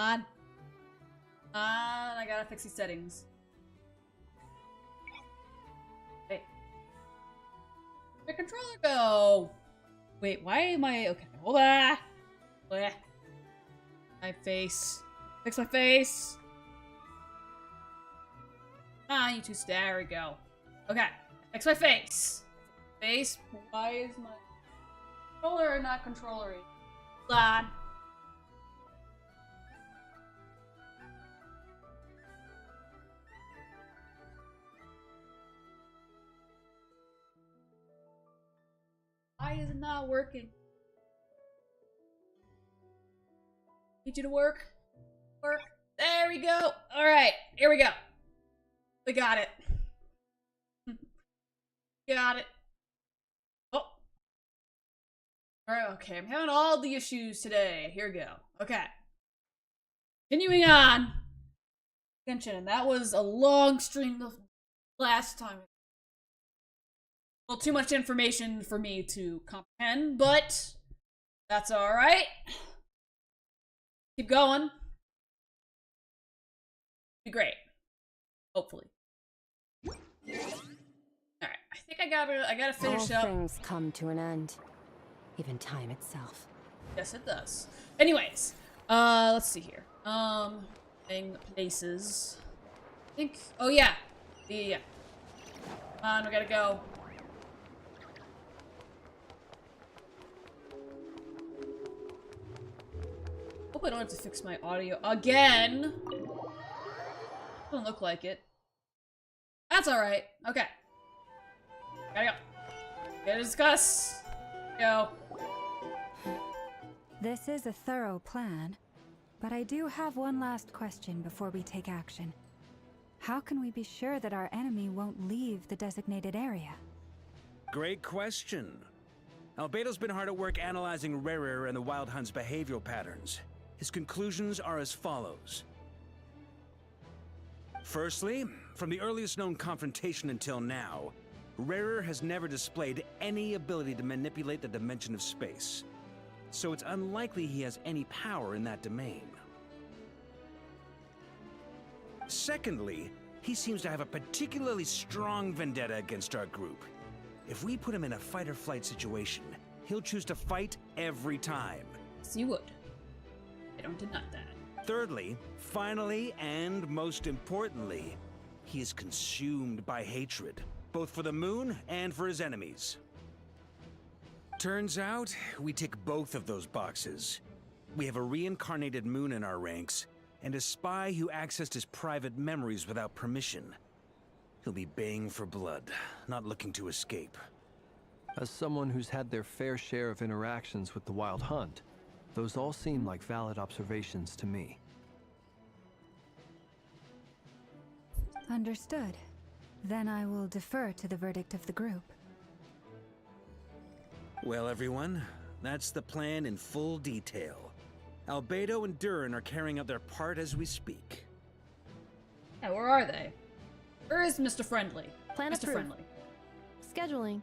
On. I gotta fix these settings. Hey. Where'd my controller go? Wait, why am I... Okay, hold on. Blech. My face. Fix my face. You two stay. There we go. Okay. Fix my face. Face. Why is my controller not controlling? Hold on. Why is it not working? Need you to work. Work. There we go. All right. Here we go. We got it. Got it. Oh. All right. Okay. I'm having all the issues today. Here we go. Okay. Continuing on. Genshin, and that was a long stream of last time. Well, too much information for me to comprehend, but that's all right. Keep going. Be great. Hopefully. All right. I think I gotta finish up. All things come to an end, even time itself. Yes, it does. Anyways, let's see here. Thing places. I think. Oh yeah. Yeah. Come on, we gotta go. Hope I don't have to fix my audio again. Doesn't look like it. That's alright. Okay. Gotta go. Gotta discuss. Go. This is a thorough plan, but I do have one last question before we take action. How can we be sure that our enemy won't leave the designated area? Great question. Albedo's been hard at work analyzing Rarer and the Wild Hunt's behavioral patterns. His conclusions are as follows. Firstly, from the earliest known confrontation until now, Rarer has never displayed any ability to manipulate the dimension of space. So it's unlikely he has any power in that domain. Secondly, he seems to have a particularly strong vendetta against our group. If we put him in a fight-or-flight situation, he'll choose to fight every time. Yes, you would. I don't deny that. Thirdly, finally, and most importantly, he is consumed by hatred, both for the moon and for his enemies. Turns out, we tick both of those boxes. We have a reincarnated moon in our ranks, and a spy who accessed his private memories without permission. He'll be baying for blood, not looking to escape. As someone who's had their fair share of interactions with the Wild Hunt, those all seem like valid observations to me. Understood. Then I will defer to the verdict of the group. Well, everyone, that's the plan in full detail. Albedo and Durin are carrying out their part as we speak. Yeah, where are they? Where is Mr. Friendly? Plan Mr. approved. Friendly. Scheduling.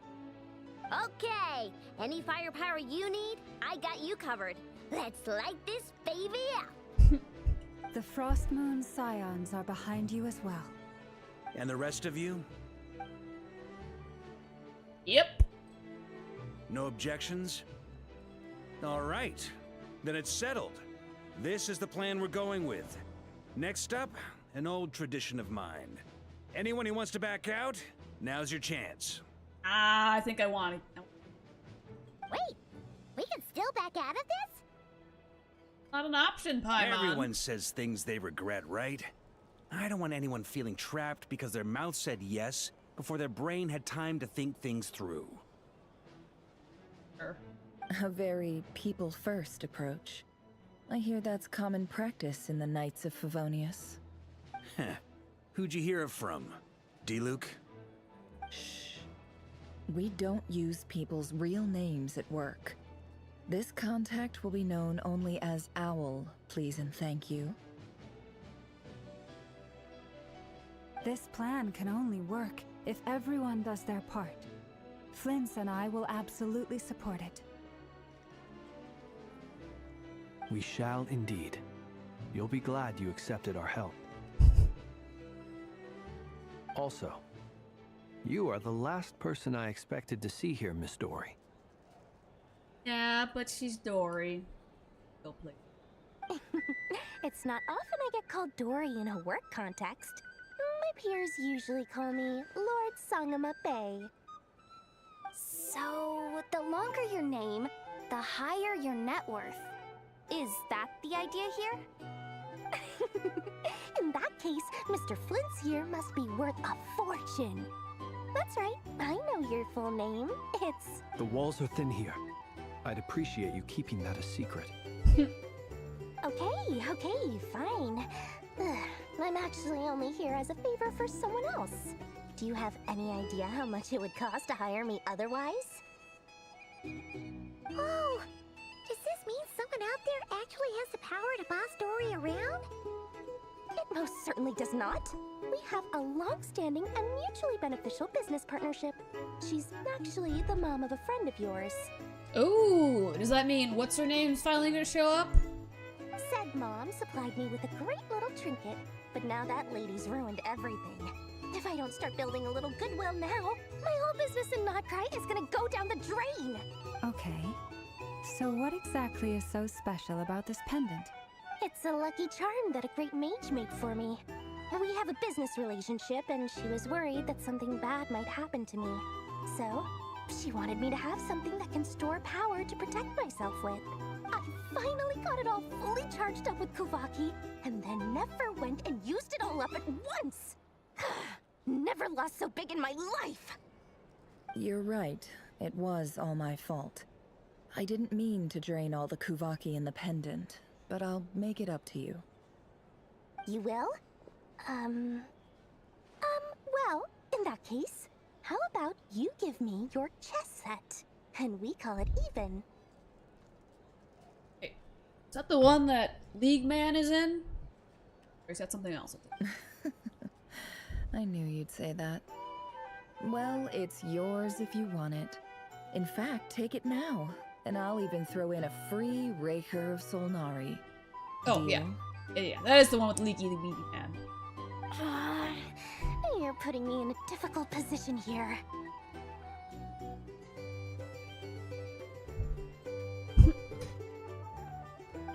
Okay, any firepower you need, I got you covered. Let's light this baby up. The Frost Moon Scions are behind you as well. And the rest of you? Yep. No objections? All right, then it's settled. This is the plan we're going with. Next up, an old tradition of mine. Anyone who wants to back out, now's your chance. I think I want it. Wait, we can still back out of this? Not an option, Paimon. Everyone says things they regret, right? I don't want anyone feeling trapped because their mouth said yes before their brain had time to think things through. Sure. A very people-first approach. I hear that's common practice in the Knights of Favonius. Heh. Who'd you hear it from? D-Luke? Shh. We don't use people's real names at work. This contact will be known only as Owl, please and thank you. This plan can only work if everyone does their part. Flint's and I will absolutely support it. We shall indeed. You'll be glad you accepted our help. Also, you are the last person I expected to see here, Miss Dory. Yeah, but she's Dory. Go play. It's not often I get called Dory in a work context. My peers usually call me Lord Sangama Bay. So, the longer your name, the higher your net worth. Is that the idea here? In that case, Mr. Flint's here must be worth a fortune. That's right, I know your full name. It's... The walls are thin here. I'd appreciate you keeping that a secret. Okay, fine. Ugh, I'm actually only here as a favor for someone else. Do you have any idea how much it would cost to hire me otherwise? Oh, does this mean someone out there actually has the power to boss Dory around? It most certainly does not. We have a long-standing and mutually beneficial business partnership. She's actually the mom of a friend of yours. Ooh, does that mean what's her name's finally gonna show up? Said mom supplied me with a great little trinket, but now that lady's ruined everything. If I don't start building a little goodwill now, my whole business in Notcry is gonna go down the drain. Okay. So what exactly is so special about this pendant? It's a lucky charm that a great mage made for me. We have a business relationship, and she was worried that something bad might happen to me. So, she wanted me to have something that can store power to protect myself with. I finally got it all fully charged up with Kuvaki, and then never went and used it all up at once. Never lost so big in my life. You're right. It was all my fault. I didn't mean to drain all the Kuvaki in the pendant, but I'll make it up to you. You will? Well, in that case, how about you give me your chess set, and we call it even. Hey, is that the one that League Man is in? Or is that something else? I knew you'd say that. Well, it's yours if you want it. In fact, take it now, and I'll even throw in a free Raker of Solnari. Oh, Deal? yeah, that is the one with Leaky the Leaky Man. You're putting me in a difficult position here.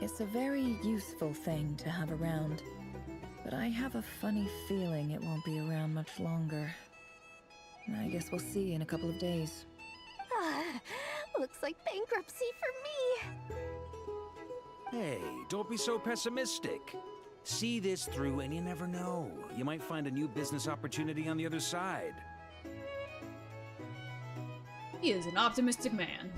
It's a very useful thing to have around, but I have a funny feeling it won't be around much longer. I guess we'll see in a couple of days. Looks like bankruptcy for me. Hey, don't be so pessimistic. See this through and you never know. You might find a new business opportunity on the other side. He is an optimistic man.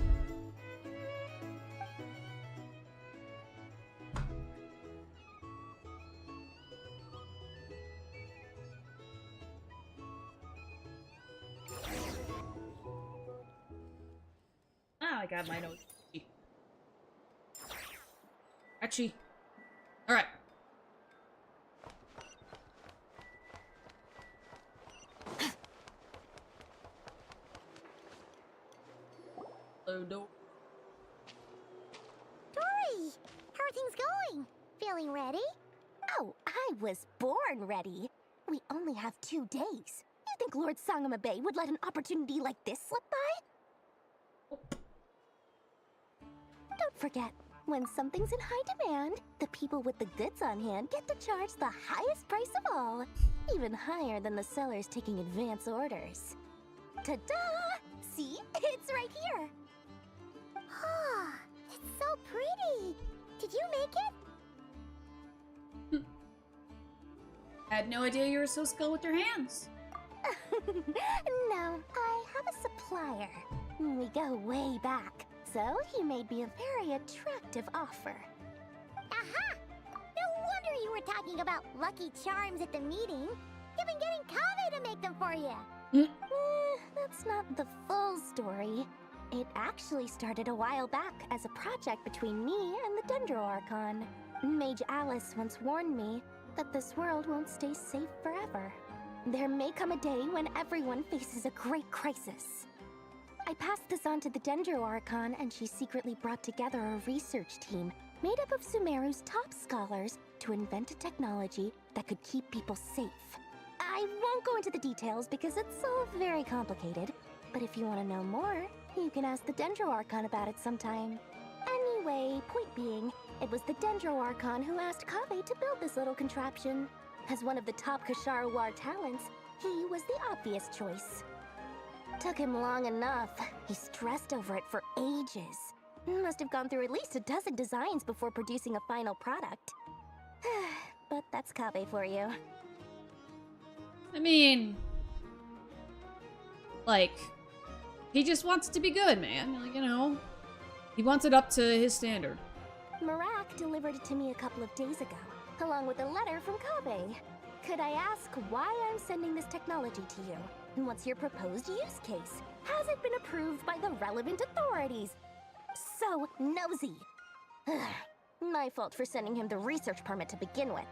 Ah, I got my nose. Actually, all right. Hello, Dory. Dory, how are things going? Feeling ready? Oh, I was born ready. We only have 2 days. You think Lord Sangama Bay would let an opportunity like this slip by? Don't forget, when something's in high demand, the people with the goods on hand get to charge the highest price of all. Even higher than the sellers taking advance orders. Ta-da! See? It's right here. Oh, it's so pretty. Did you make it? I had no idea you were so skilled with your hands. No, I have a supplier. We go way back, so he made me a very attractive offer. Aha! No wonder you were talking about lucky charms at the meeting. You've been getting Kave to make them for you. That's not the full story. It actually started a while back as a project between me and the Dendro Archon. Mage Alice once warned me that this world won't stay safe forever. There may come a day when everyone faces a great crisis. I passed this on to the Dendro Archon, and she secretly brought together a research team made up of Sumeru's top scholars to invent a technology that could keep people safe. I won't go into the details because it's all very complicated, but if you want to know more, you can ask the Dendro Archon about it sometime. Anyway, point being, it was the Dendro Archon who asked Kaveh to build this little contraption. As one of the top Kashara War talents, he was the obvious choice. Took him long enough. He stressed over it for ages. Must have gone through at least a dozen designs before producing a final product. But that's Kaveh for you. I mean, like, he just wants to be good, man. Like, you know, he wants it up to his standard. Marak delivered it to me a couple of days ago, along with a letter from Kaveh. Could I ask why I'm sending this technology to you? And what's your proposed use case? Has it been approved by the relevant authorities? So nosy. My fault for sending him the research permit to begin with.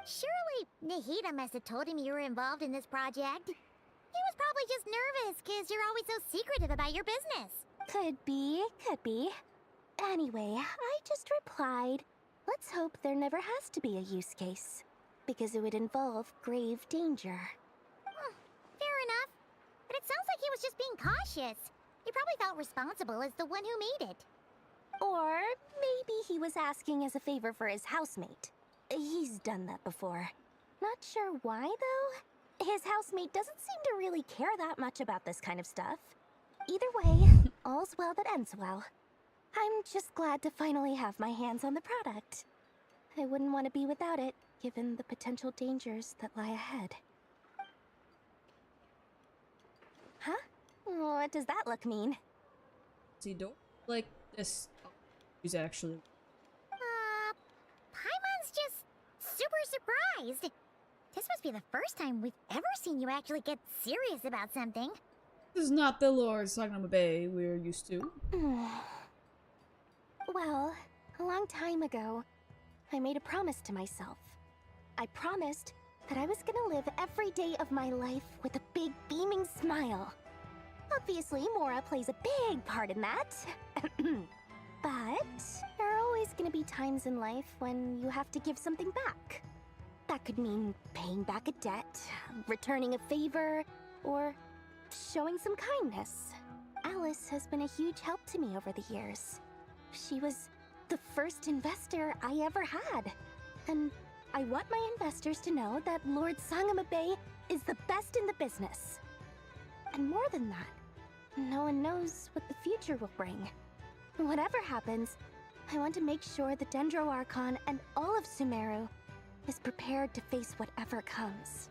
Surely Nahida must have told him you were involved in this project. He was probably just nervous because you're always so secretive about your business. Could be, could be. Anyway, I just replied, let's hope there never has to be a use case, because it would involve grave danger. Fair enough. But it sounds like he was just being cautious. He probably felt responsible as the one who made it. Or maybe he was asking as a favor for his housemate. He's done that before. Not sure why, though. His housemate doesn't seem to really care that much about this kind of stuff. Either way, all's well that ends well. I'm just glad to finally have my hands on the product. I wouldn't want to be without it, given the potential dangers that lie ahead. Huh? What does that look mean? See, don't like this. He's actually. Paimon's just super surprised. This must be the first time we've ever seen you actually get serious about something. This is not the Lord Sagnama Bay we're used to. Well, a long time ago, I made a promise to myself. I promised that I was gonna live every day of my life with a big beaming smile. Obviously, Mora plays a big part in that. But there are always gonna be times in life when you have to give something back. That could mean paying back a debt, returning a favor, or showing some kindness. Alice has been a huge help to me over the years. She was the first investor I ever had. And I want my investors to know that Lord Sangama Bay is the best in the business. And more than that, no one knows what the future will bring. Whatever happens, I want to make sure the Dendro Archon and all of Sumeru is prepared to face whatever comes.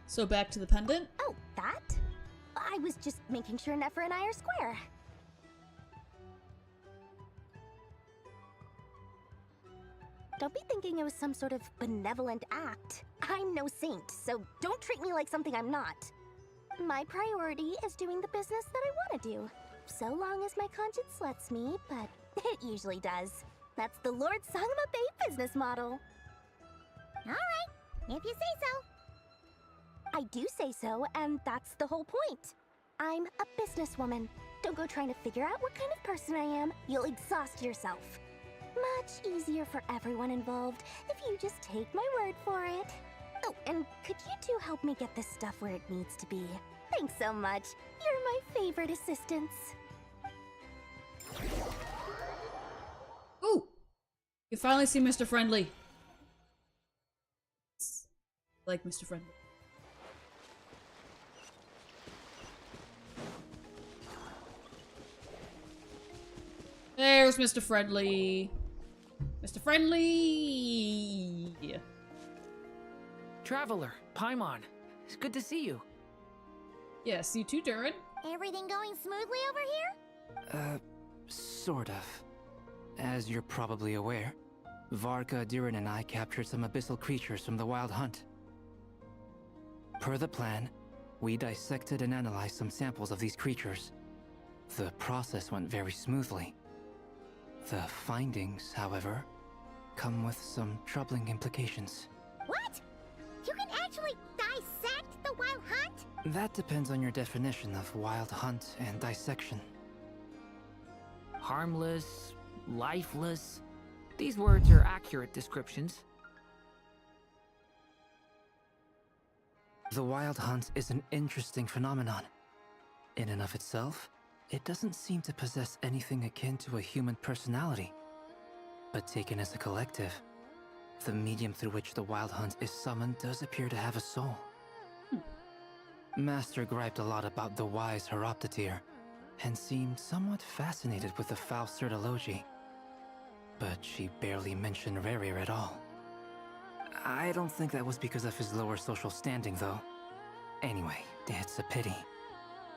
So back to the pendant? Oh, that? I was just making sure Nefer and I are square. Don't be thinking it was some sort of benevolent act. I'm no saint, so don't treat me like something I'm not. My priority is doing the business that I want to do, so long as my conscience lets me, but it usually does. That's the Lord Sangama Bay business model. Alright, if you say so. I do say so, and that's the whole point. I'm a businesswoman. Don't go trying to figure out what kind of person I am. You'll exhaust yourself. Much easier for everyone involved if you just take my word for it. Oh, and could you two help me get this stuff where it needs to be? Thanks so much. You're my favorite assistants. Ooh! You finally see Mr. Friendly. Like Mr. Friendly. There's Mr. Friendly. Mr. Friendly! Traveler, Paimon. It's good to see you. Yes, you too, Durin. Everything going smoothly over here? Sort of. As you're probably aware, Varka, Durin, and I captured some abyssal creatures from the Wild Hunt. Per the plan, we dissected and analyzed some samples of these creatures. The process went very smoothly. The findings, however, come with some troubling implications. What? You can actually dissect the Wild Hunt? That depends on your definition of Wild Hunt and dissection. Harmless, lifeless, These words are accurate descriptions. The Wild Hunt is an interesting phenomenon. In and of itself, it doesn't seem to possess anything akin to a human personality. But taken as a collective, the medium through which the Wild Hunt is summoned does appear to have a soul. Master griped a lot about the wise Horoptotire, and seemed somewhat fascinated with the foul Certology. But she barely mentioned Rerir at all. I don't think that was because of his lower social standing, though. Anyway, it's a pity.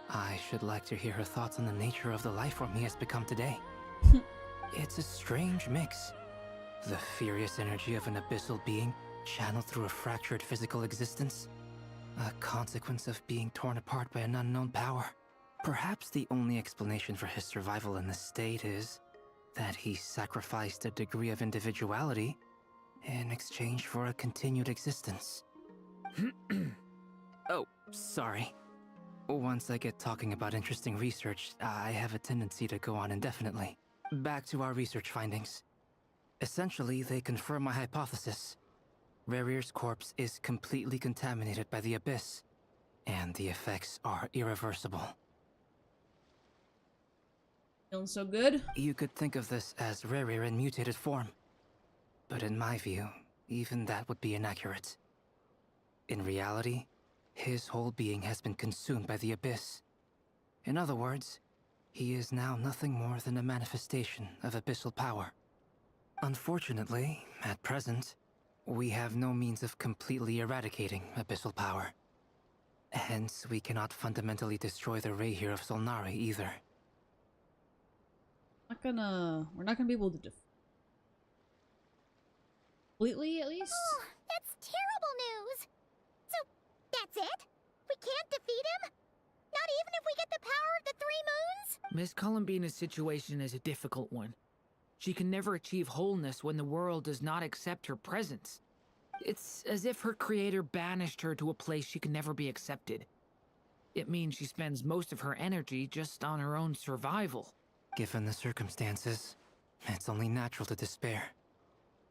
I should like to hear her thoughts on the nature of the life form he has become today. It's a strange mix. The furious energy of an abyssal being channeled through a fractured physical existence. A consequence of being torn apart by an unknown power. Perhaps the only explanation for his survival in this state is that he sacrificed a degree of individuality in exchange for a continued existence. Oh, sorry. Once I get talking about interesting research, I have a tendency to go on indefinitely. Back to our research findings. Essentially, they confirm my hypothesis. Rerir's corpse is completely contaminated by the Abyss, and the effects are irreversible. Feeling so good? You could think of this as Rerir in mutated form. But in my view, even that would be inaccurate. In reality, his whole being has been consumed by the Abyss. In other words, he is now nothing more than a manifestation of abyssal power. Unfortunately, at present, we have no means of completely eradicating abyssal power. Hence, we cannot fundamentally destroy the Reir of Solnari either. We're not gonna be able to completely, at least? Oh, that's terrible news! So, that's it? We can't defeat him? Not even if we get the power of the Three Moons? Miss Columbina's situation is a difficult one. She can never achieve wholeness when the world does not accept her presence. It's as if her creator banished her to a place she can never be accepted. It means she spends most of her energy just on her own survival. Given the circumstances, it's only natural to despair.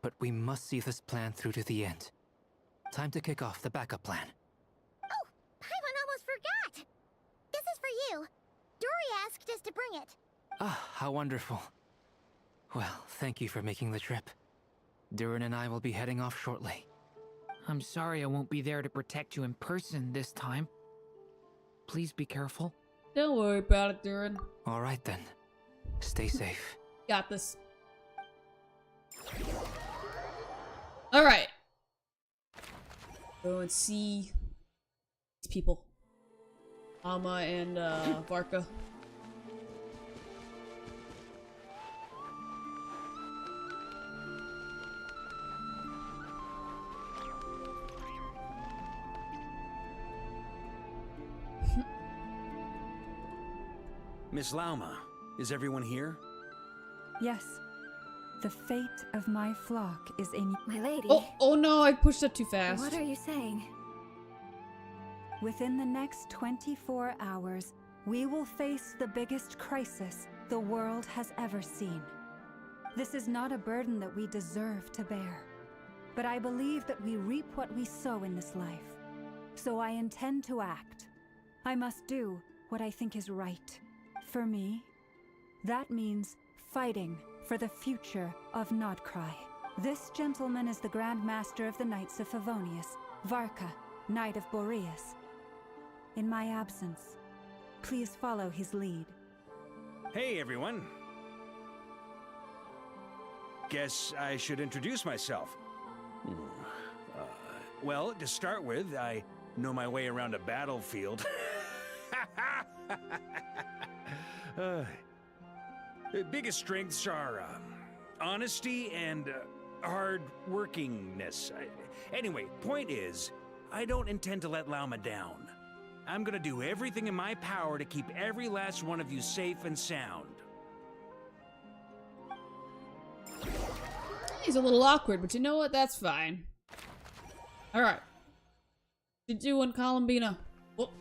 But we must see this plan through to the end. Time to kick off the backup plan. Oh, Paimon almost forgot! This is for you. Dory asked us to bring it. Ah, how wonderful. Well, thank you for making the trip. Durin and I will be heading off shortly. I'm sorry I won't be there to protect you in person this time. Please be careful. Don't worry about it, Durin. All right then. Stay safe. Got this. Alright. Go and see these people. Alma and Varka. Miss Lauma, is everyone here? Yes. The fate of my flock is in... My lady. Oh no, I pushed it too fast. What are you saying? Within the next 24 hours, we will face the biggest crisis the world has ever seen. This is not a burden that we deserve to bear, but I believe that we reap what we sow in this life. So I intend to act. I must do what I think is right. For me, that means fighting for the future of Nodcry. This gentleman is the Grand Master of the Knights of Favonius, Varka, Knight of Boreas. In my absence, please follow his lead. Hey, everyone. Guess I should introduce myself. Well, to start with, I know my way around a battlefield. The biggest strengths are honesty and hard-workingness. Anyway, point is, I don't intend to let Lauma down. I'm gonna do everything in my power to keep every last one of you safe and sound. He's a little awkward, but you know what? That's fine. Alright. Did you and Columbina? Whoop.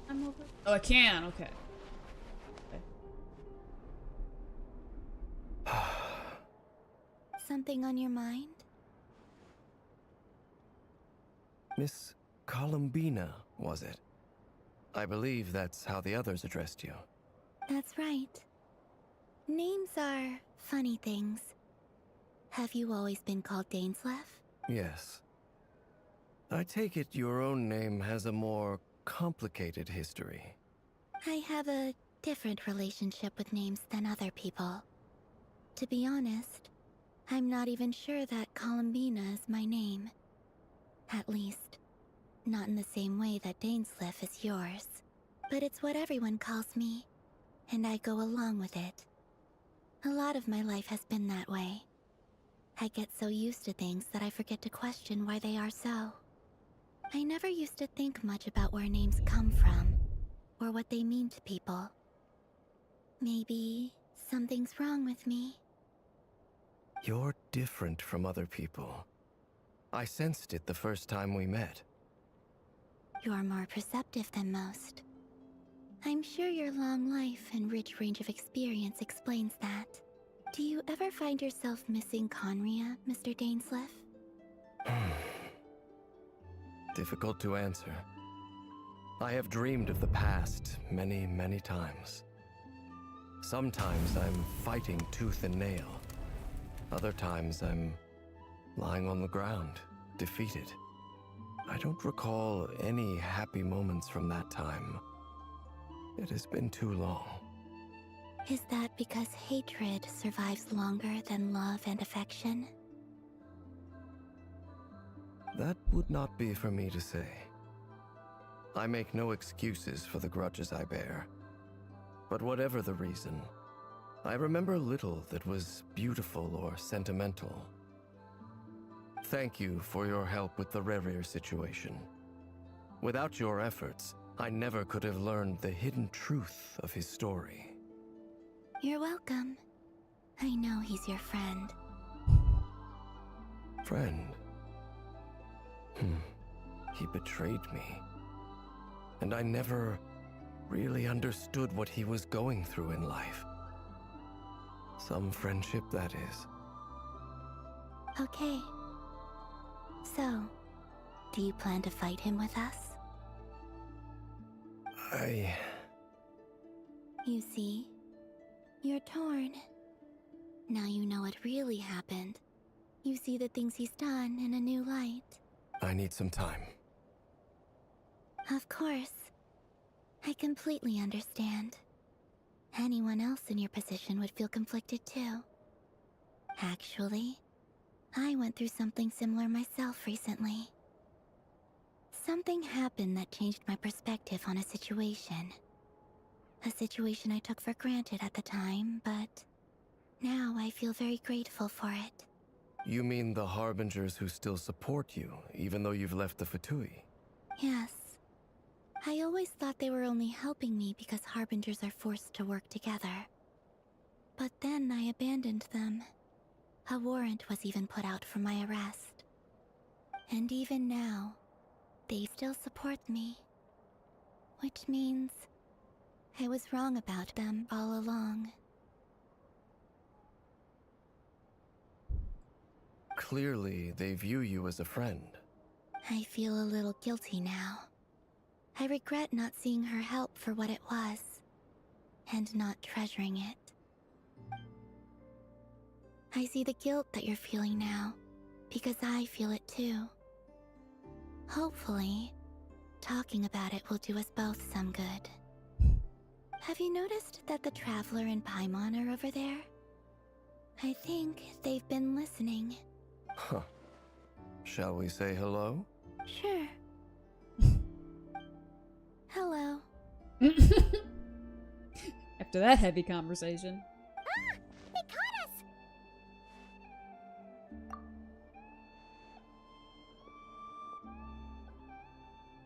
I'm over. Oh, I can. Okay. something on your mind? Miss Columbina, was it? I believe that's how the others addressed you. That's right. Names are funny things. Have you always been called Dainsleff? Yes. I take it your own name has a more complicated history. I have a different relationship with names than other people. To be honest, I'm not even sure that Columbina is my name. At least, not in the same way that Dainsleff is yours. But it's what everyone calls me, and I go along with it. A lot of my life has been that way. I get so used to things that I forget to question why they are so. I never used to think much about where names come from, or what they mean to people. Maybe something's wrong with me. You're different from other people. I sensed it the first time we met. You're more perceptive than most. I'm sure your long life and rich range of experience explains that. Do you ever find yourself missing Conria, Mr. Dainsleff? Difficult to answer. I have dreamed of the past many, many times. Sometimes I'm fighting tooth and nail. Other times I'm lying on the ground, defeated. I don't recall any happy moments from that time. It has been too long. Is that because hatred survives longer than love and affection? That would not be for me to say. I make no excuses for the grudges I bear. But whatever the reason, I remember little that was beautiful or sentimental. Thank you for your help with the Rerir situation. Without your efforts, I never could have learned the hidden truth of his story. You're welcome. I know he's your friend. Friend? He betrayed me. And I never really understood what he was going through in life. Some friendship, that is. Okay. So, do you plan to fight him with us? You see, you're torn. Now you know what really happened. You see the things he's done in a new light. I need some time. Of course. I completely understand. Anyone else in your position would feel conflicted too. Actually, I went through something similar myself recently. Something happened that changed my perspective on a situation. A situation I took for granted at the time, but now I feel very grateful for it. You mean the Harbingers who still support you, even though you've left the Fatui? Yes. I always thought they were only helping me because Harbingers are forced to work together. But then I abandoned them. A warrant was even put out for my arrest. And even now, they still support me. Which means I was wrong about them all along. Clearly, they view you as a friend. I feel a little guilty now. I regret not seeing her help for what it was, and not treasuring it. I see the guilt that you're feeling now, because I feel it too. Hopefully, talking about it will do us both some good. Have you noticed that the Traveler and Paimon are over there? I think they've been listening. Huh. Shall we say hello? Sure. Hello. After that heavy conversation. Ah! They caught us!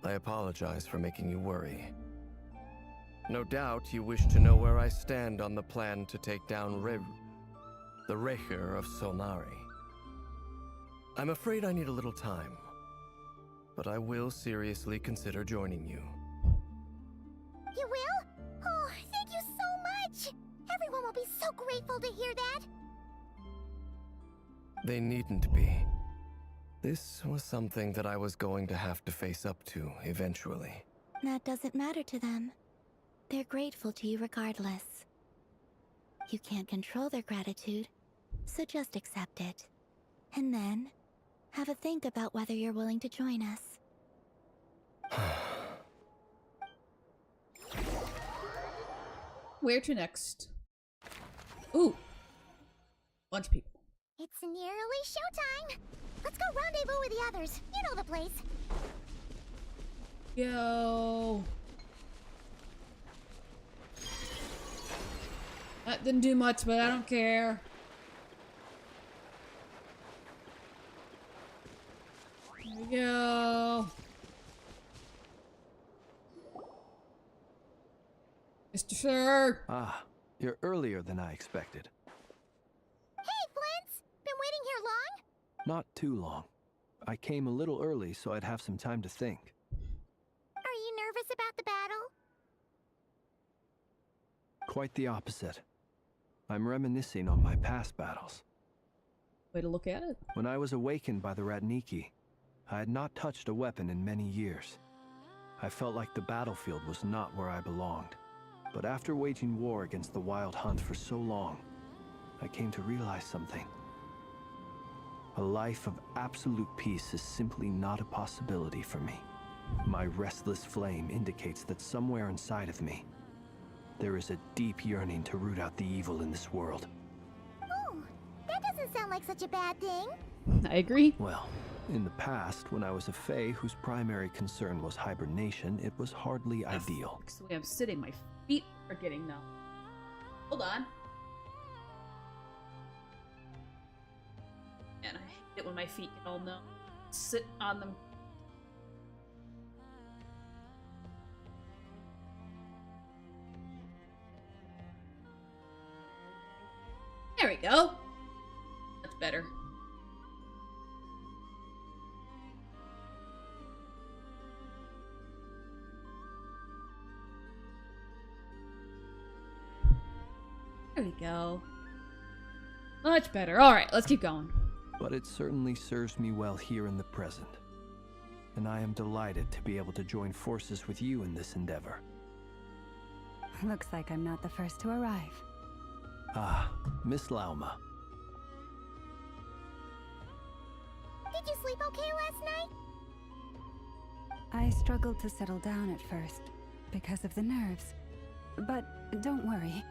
I apologize for making you worry. No doubt you wish to know where I stand on the plan to take down the Rerir of Solnari. I'm afraid I need a little time, but I will seriously consider joining you. You will? Oh, thank you so much! Everyone will be so grateful to hear that! They needn't be. This was something that I was going to have to face up to eventually. That doesn't matter to them. They're grateful to you regardless. You can't control their gratitude, so just accept it. And then, have a think about whether you're willing to join us. Where to next? Ooh. Bunch of people. It's nearly showtime. Let's go rendezvous with the others. You know the place. Yo. That didn't do much, but I don't care. Here we go. Mr. Sir. Ah, you're earlier than I expected. Hey, Flint's! Been waiting here long? Not too long. I came a little early so I'd have some time to think. Are you nervous about the battle? Quite the opposite. I'm reminiscing on my past battles. Way to look at it. When I was awakened by the Ratniki, I had not touched a weapon in many years. I felt like the battlefield was not where I belonged. But after waging war against the Wild Hunt for so long, I came to realize something. A life of absolute peace is simply not a possibility for me. My restless flame indicates that somewhere inside of me, there is a deep yearning to root out the evil in this world. Oh, that doesn't sound like such a bad thing. I agree. Well, in the past, when I was a Fae whose primary concern was hibernation, it was hardly ideal. Because the way I'm sitting, my feet are getting numb. Hold on. And I hate it when my feet get all numb. Sit on them. There we go. That's better. There we go. Much better. Alright, let's keep going. But it certainly serves me well here in the present. And I am delighted to be able to join forces with you in this endeavor. Looks like I'm not the first to arrive. Ah, Miss Lauma. Did you sleep okay last night? I struggled to settle down at first because of the nerves. But don't worry.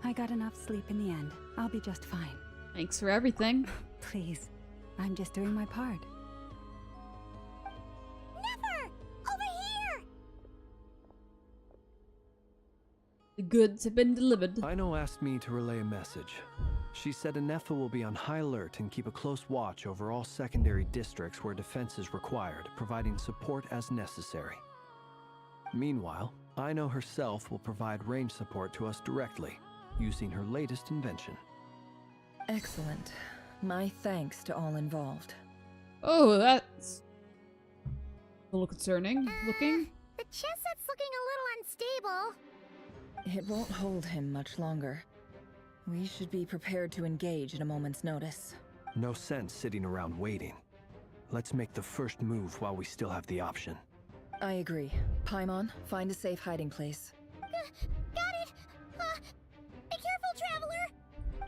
I got enough sleep in the end. I'll be just fine. Thanks for everything. Please. I'm just doing my part. Never! Over here! The goods have been delivered. Ino asked me to relay a message. She said Anefa will be on high alert and keep a close watch over all secondary districts where defense is required, providing support as necessary. Meanwhile, Ino herself will provide range support to us directly, using her latest invention. Excellent. My thanks to all involved. Oh, that's a little concerning looking. The chess set's looking a little unstable. It won't hold him much longer. We should be prepared to engage at a moment's notice. No sense sitting around waiting. Let's make the first move while we still have the option. I agree. Paimon, find a safe hiding place. Got it! Be careful, Traveler!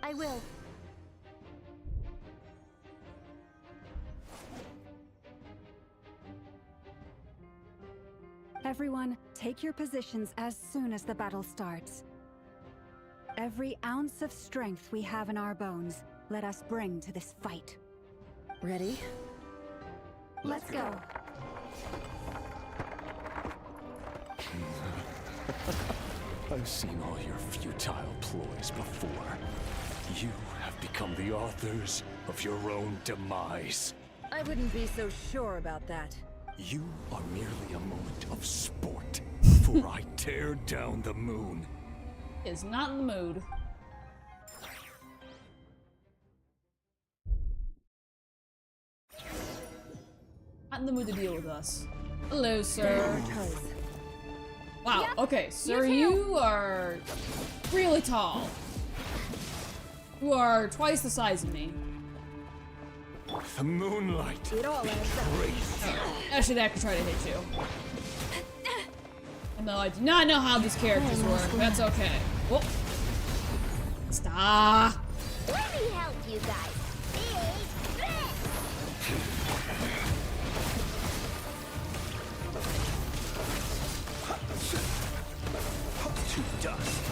I will. Everyone, take your positions as soon as the battle starts. Every ounce of strength we have in our bones, let us bring to this fight. Ready? Let's go. I've seen all your futile ploys before. You have become the authors of your own demise. I wouldn't be so sure about that. You are merely a moment of sport, for I tear down the moon. Is not in the mood. Not in the mood to deal with us. Hello, sir. Wow, okay, sir, you are really tall. You are twice the size of me. The moonlight. It all adds up. Actually, that could try to hit you. No, I do not know how these characters work. That's okay. Whoop. Stop. Let me help you guys. Big To dust.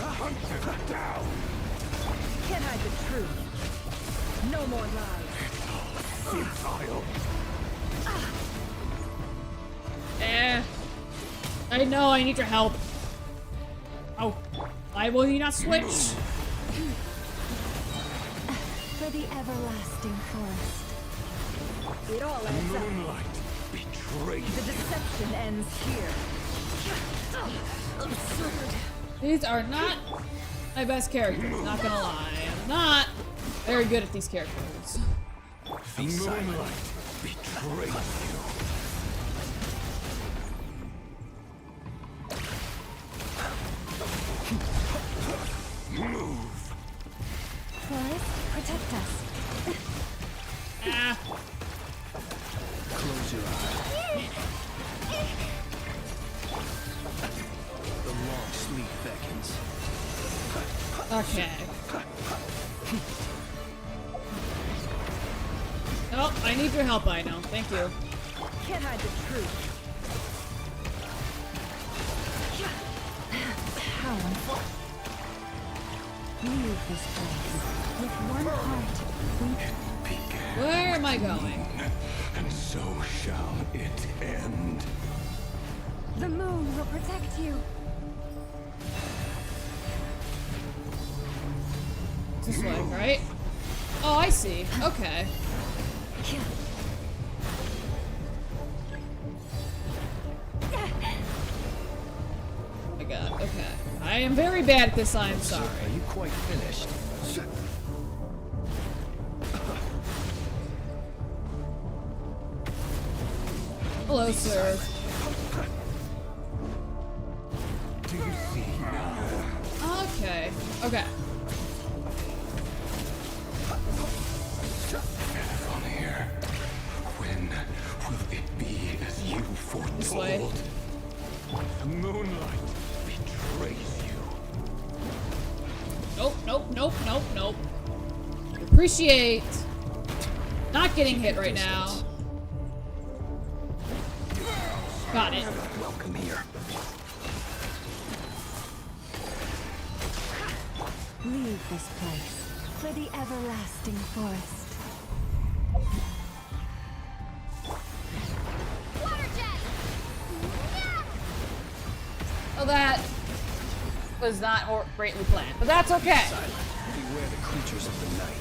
Hunt him down. Can't hide the truth. No more lies. Futile. I know, I need your help. Oh, why will you not switch? For the everlasting forest. It all adds up. Moonlight betrayed. The deception ends here. Absurd. These are not my best characters, not gonna lie. I'm not very good at these characters. The moonlight betrayed you. Move. Forest, protect us. Ah, Close your eyes. The long sleep beckons. okay. Oh, I need your help, I know. Thank you. Can't hide the truth. How unfortunate. Leave this place. With one heart, we... Where am I going? And so shall it end. The moon will protect you. This way, right? Oh, I see. Okay. Oh my god, okay. I am very bad at this, I'm sorry. Are you quite finished? Hello, sir. Do you see now? Okay. Okay. From here, when will it be as you This way. foretold? The moonlight betrays you. Nope, nope, nope, nope, nope. Appreciate not getting hit right now. Got it. Welcome here. Leave this place for the everlasting forest. water jet. Well, that was not greatly planned, but that's okay. Silent. Beware the creatures of the night.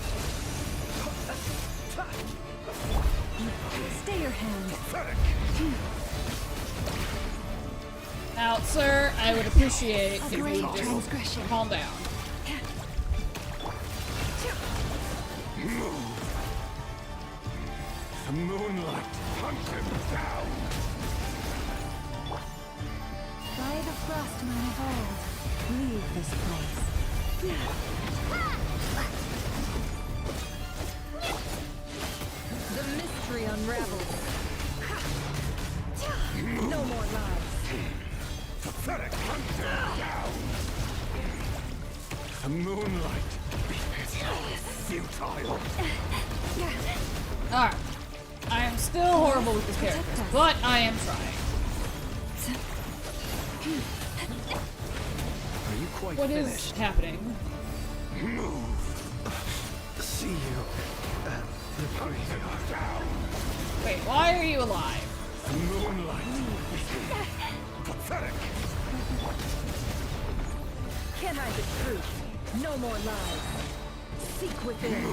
Stay your hand. Now, sir, I would appreciate if you Great would just transgression. calm down. The moonlight hunt him down. By the frostman of old, leave this place. The mystery unravels. No more lies. Pathetic hunt him down. The moonlight futile. Alright. I am still horrible with these characters, but I am trying. Are you quite What is finished? happening? See you at the graveyard. Down. Wait, why are you alive? The moonlight. Pathetic. Can't hide the truth. No more lies. Seek within.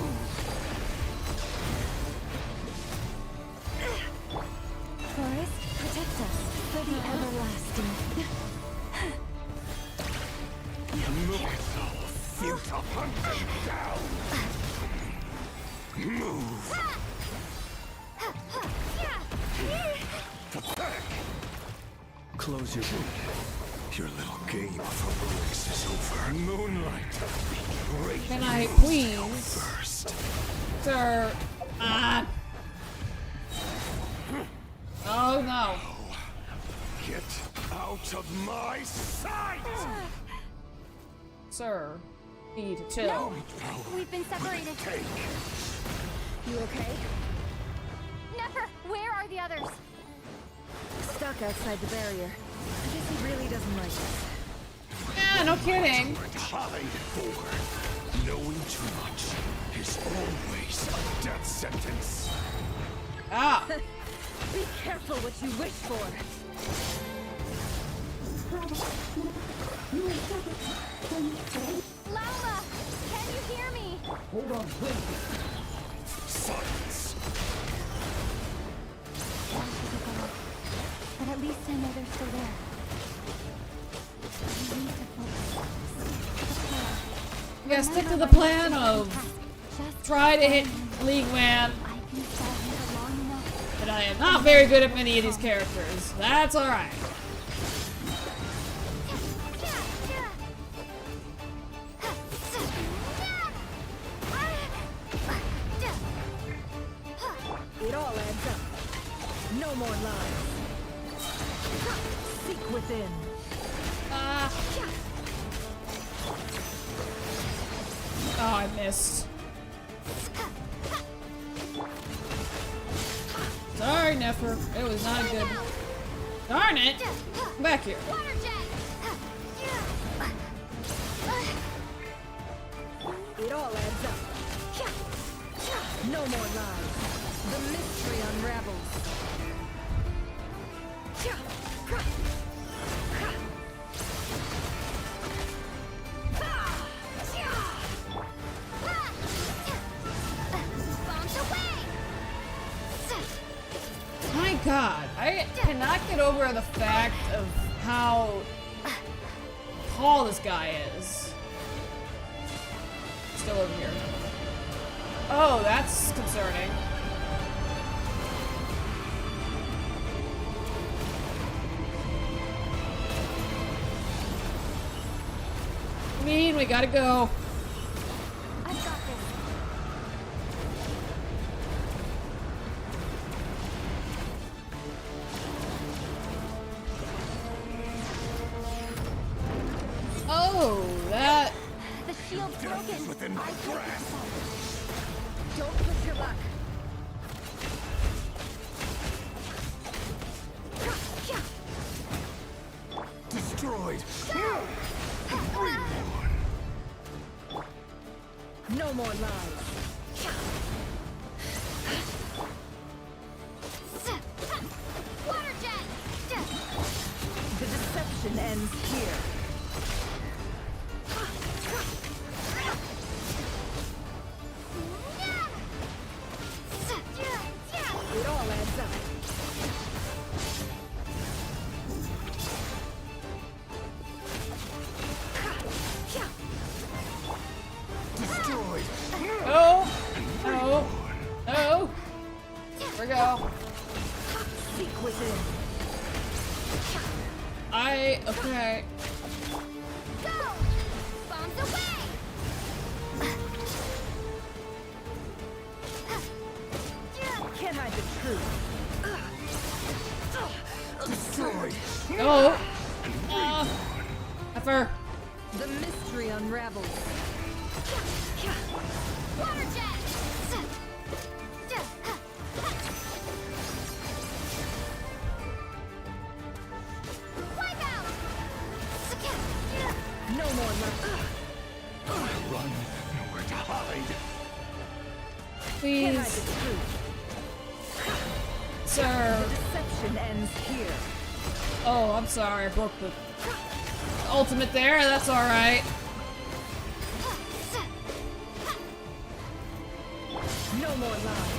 Forest, protect us for the everlasting. The moonlight. Futile hunt him down. Move. Close your boot. Your little game of heroics is over. Moonlight, great. Can I please, First. sir? Oh no. Get out of my sight! Sir, need to chill. No, we've been separated. You okay? Never. Where are the others? Stuck outside the barrier. I guess he really doesn't like us. Yeah, no kidding. Hide for knowing too much is always a death sentence. Ah. Be careful what you wish for. Laula, can you hear me? Silence. But at least I know they're still there. We need to focus. Yeah, stick to the plan of try to hit League Man. I can solve it long enough. But I am not very good at many of these characters. That's alright. It all adds up. No more lies. Seek within. Oh, I missed. Sorry, Nefer. It was not good. Darn it! Come back here. It all adds up. No more lies. The mystery unravels. My god, I cannot get over the fact of how tall this guy is. Still over here. Oh, that's concerning. We gotta go. I've got this. Oh, that. The shield's broken. Within my grasp. Don't push your luck. Destroyed. No more lies. Water jet. The deception ends here. It all adds up. Destroyed. Oh! Oh! Oh! Here we go. Seek within. Okay. Go. Bombs away. Can't hide the truth. Destroyed. Oh! Nefer. The mystery unravels. Water jet. Wipe out. No more luck. Run. Nowhere to hide. Can't hide Please, the truth. sir. The deception ends here. Oh, I'm sorry. I broke the ultimate there. That's alright. No more lies.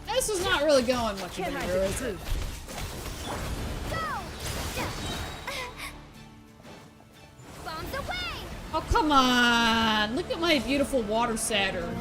This is not really going much Can't hide better, the is it? truth. Go. Bombs away. Oh, come on! Look at my beautiful water Saturn.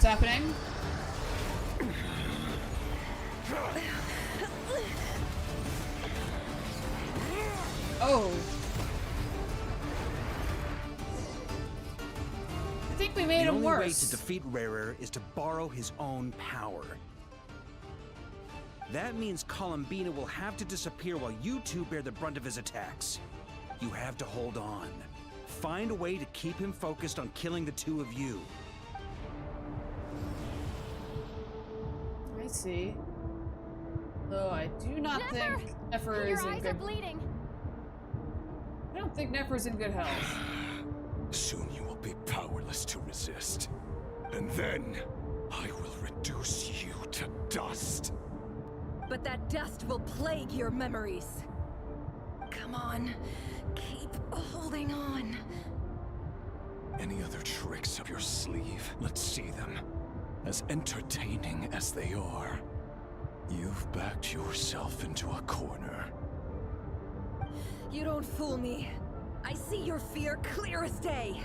happening. Oh. I think we made him The only way worse. to defeat Rarer is to borrow his own power. That means Columbina will have to disappear while you two bear the brunt of his attacks. You have to hold on. Find a way to keep him focused on killing the two of you. I see. Though I do not think Nefer is in good. bleeding. I don't think Nefer's in good health. Soon you will be powerless to resist. And then, I will reduce you to dust. But that dust will plague your memories. Come on, keep holding on. Any other tricks up your sleeve? Let's see them. As entertaining as they are, you've backed yourself into a corner. You don't fool me. I see your fear clear as day.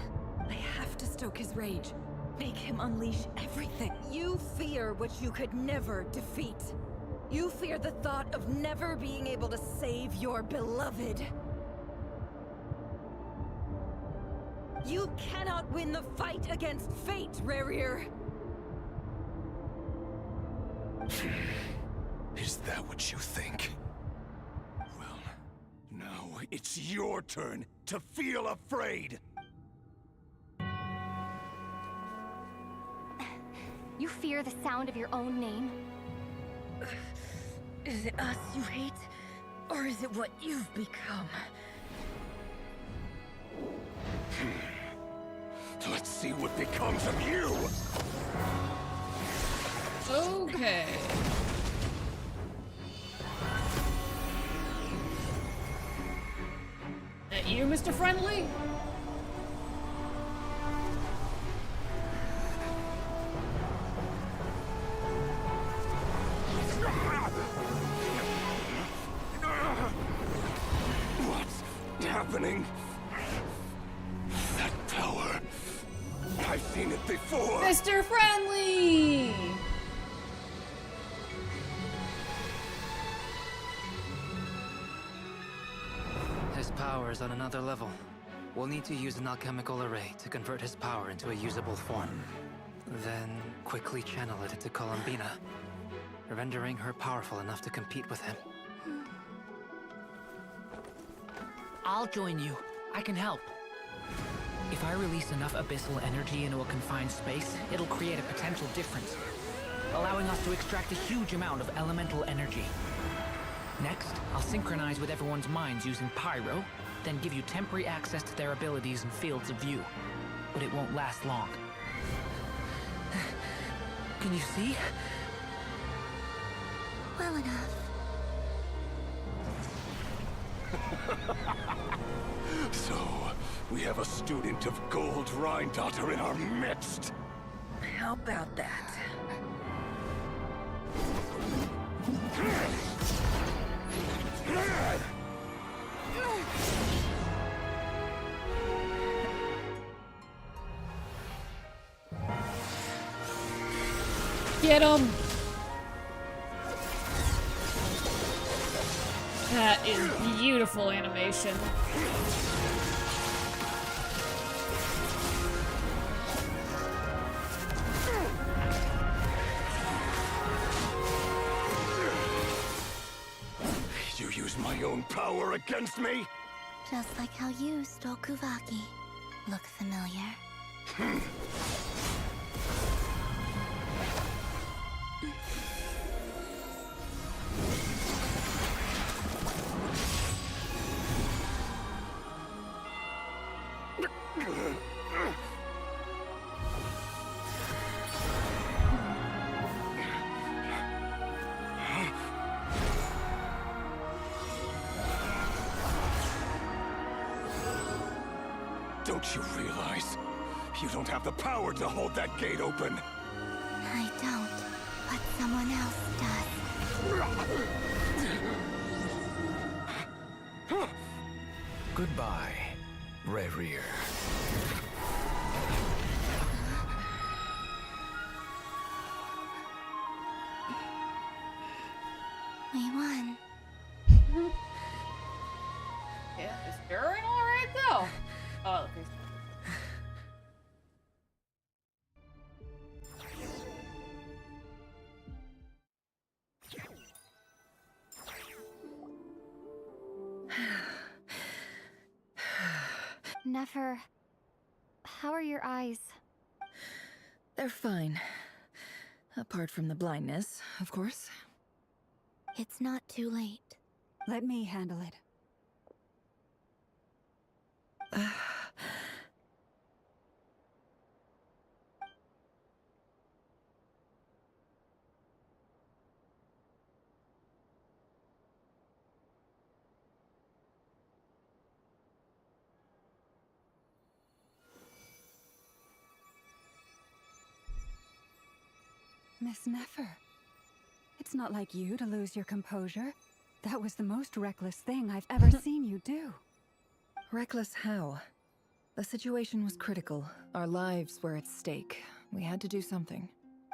I have to stoke his rage. Make him unleash everything. You fear what you could never defeat. You fear the thought of never being able to save your beloved. You cannot win the fight against fate, Rarir. Is that what you think? Well, now it's your turn to feel afraid! You fear the sound of your own name? Is it us you hate? Or is it what you've become? Let's see what becomes of you! Okay. That you, Mr. Friendly? What's happening? That power. I've seen it before. Mr. Friendly! His power is on another level. We'll need to use an alchemical array to convert his power into a usable form. Then quickly channel it into Columbina, rendering her powerful enough to compete with him. I'll join you. I can help. If I release enough abyssal energy into a confined space, it'll create a potential difference, allowing us to extract a huge amount of elemental energy. Next, I'll synchronize with everyone's minds using Pyro, then give you temporary access to their abilities and fields of view. But it won't last long. Can you see? Well enough. So, we have a student of Gold Rhine-Daughter in our midst. How about that? Get him! That is beautiful animation. You use my own power against me? Just like how you stole Kuvaki. Look familiar? Don't you realize? You don't have the power to hold that gate open. I don't, but someone else does. Goodbye, Rarir. only one. Yeah, is Aaron alright though? Oh, okay. Nefer, how are your eyes? They're fine. Apart from the blindness, of course. It's not too late. Let me handle it. Miss Nefer, it's not like you to lose your composure. That was the most reckless thing I've ever seen you do. Reckless how? The situation was critical. Our lives were at stake. We had to do something.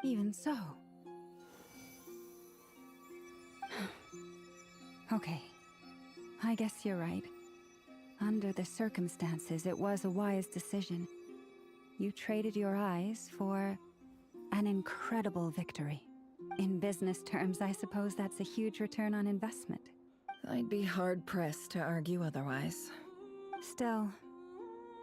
Even so. Okay. I guess you're right. Under the circumstances, it was a wise decision. You traded your eyes for an incredible victory. In business terms, I suppose that's a huge return on investment. I'd be hard-pressed to argue otherwise. Still,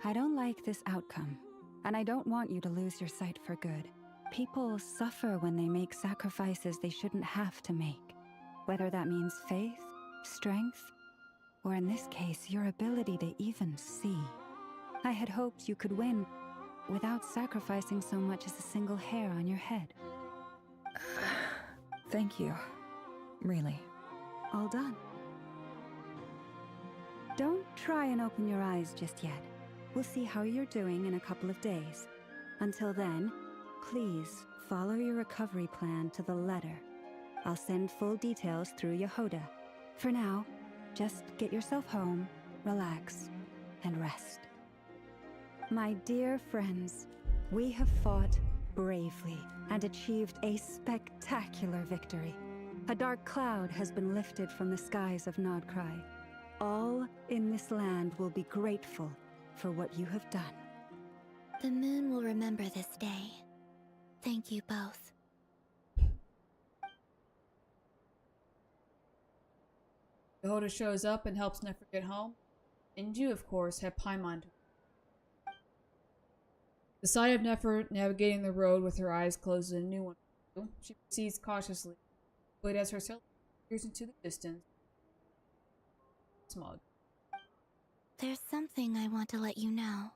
I don't like this outcome, and I don't want you to lose your sight for good. People suffer when they make sacrifices they shouldn't have to make, whether that means faith, strength, or in this case, your ability to even see. I had hoped you could win without sacrificing so much as a single hair on your head. Thank you. Really. All done. Don't try and open your eyes just yet. We'll see how you're doing in a couple of days. Until then, please follow your recovery plan to the letter. I'll send full details through Yehoda. For now, just get yourself home, relax, and rest. My dear friends, we have fought bravely and achieved a spectacular victory. A dark cloud has been lifted from the skies of Nodcry. All in this land will be grateful for what you have done. The moon will remember this day. Thank you both. Yehoda shows up and helps Nefer get home. And you, of course, have Paimon. The sight of Nefer navigating the road with her eyes closed is a new one. She proceeds cautiously, but as her sail peers into the distance, smog. There's something I want to let you know.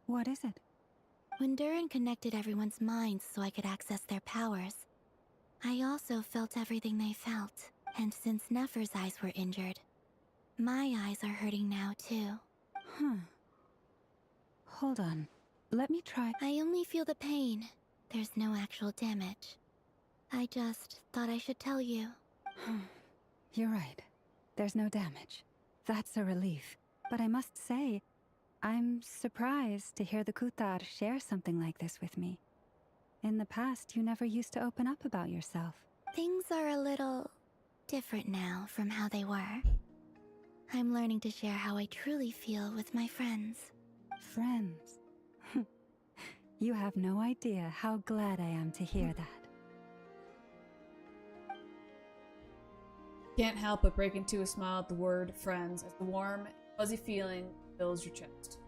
What is it? When Durin connected everyone's minds so I could access their powers, I also felt everything they felt. And since Nefer's eyes were injured, my eyes are hurting now too. Hold on. Let me try. I only feel the pain. There's no actual damage. I just thought I should tell you. You're right. There's no damage. That's a relief. But I must say, I'm surprised to hear the Kutar share something like this with me. In the past, you never used to open up about yourself. Things are a little different now from how they were. I'm learning to share how I truly feel with my friends. Friends? You have no idea how glad I am to hear that. Can't help but break into a smile at the word friends as the warm, fuzzy feeling fills your chest.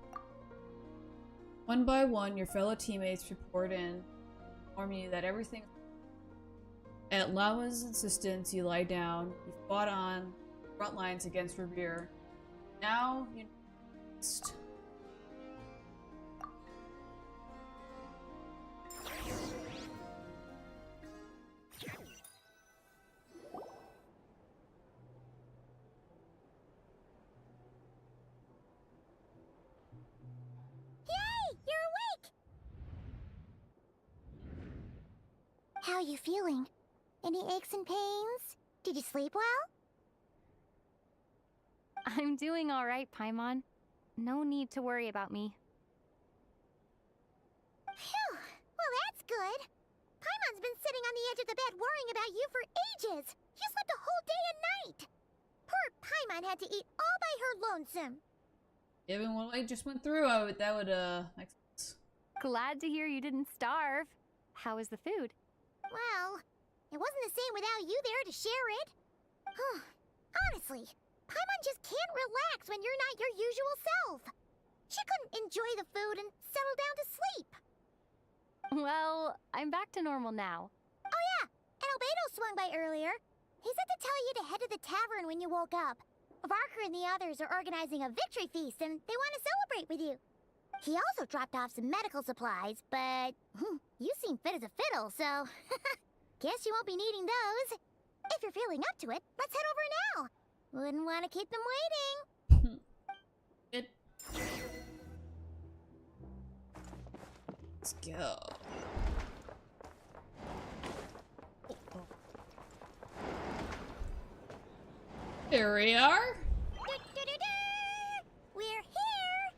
One by one, your fellow teammates report in, inform you that everything. At Lama's insistence, you lie down. You fought on front lines against Revere. Now you rest. How are you feeling? Any aches and pains? Did you sleep well? I'm doing all right, Paimon. No need to worry about me. Phew! Well, that's good. Paimon's been sitting on the edge of the bed worrying about you for ages. You slept a whole day and night. Poor Paimon had to eat all by her lonesome. Given what I just went through, that would make sense. Glad to hear you didn't starve. How was the food? Well, it wasn't the same without you there to share it. Honestly, Paimon just can't relax when you're not your usual self. She couldn't enjoy the food and settle down to sleep. Well, I'm back to normal now. Oh yeah, and Albedo swung by earlier. He said to tell you to head to the tavern when you woke up. Varker and the others are organizing a victory feast and they want to celebrate with you. He also dropped off some medical supplies, but you seem fit as a fiddle, so guess you won't be needing those. If you're feeling up to it, let's head over now. Wouldn't want to keep them waiting. Good. Let's go. Here we are. We're here.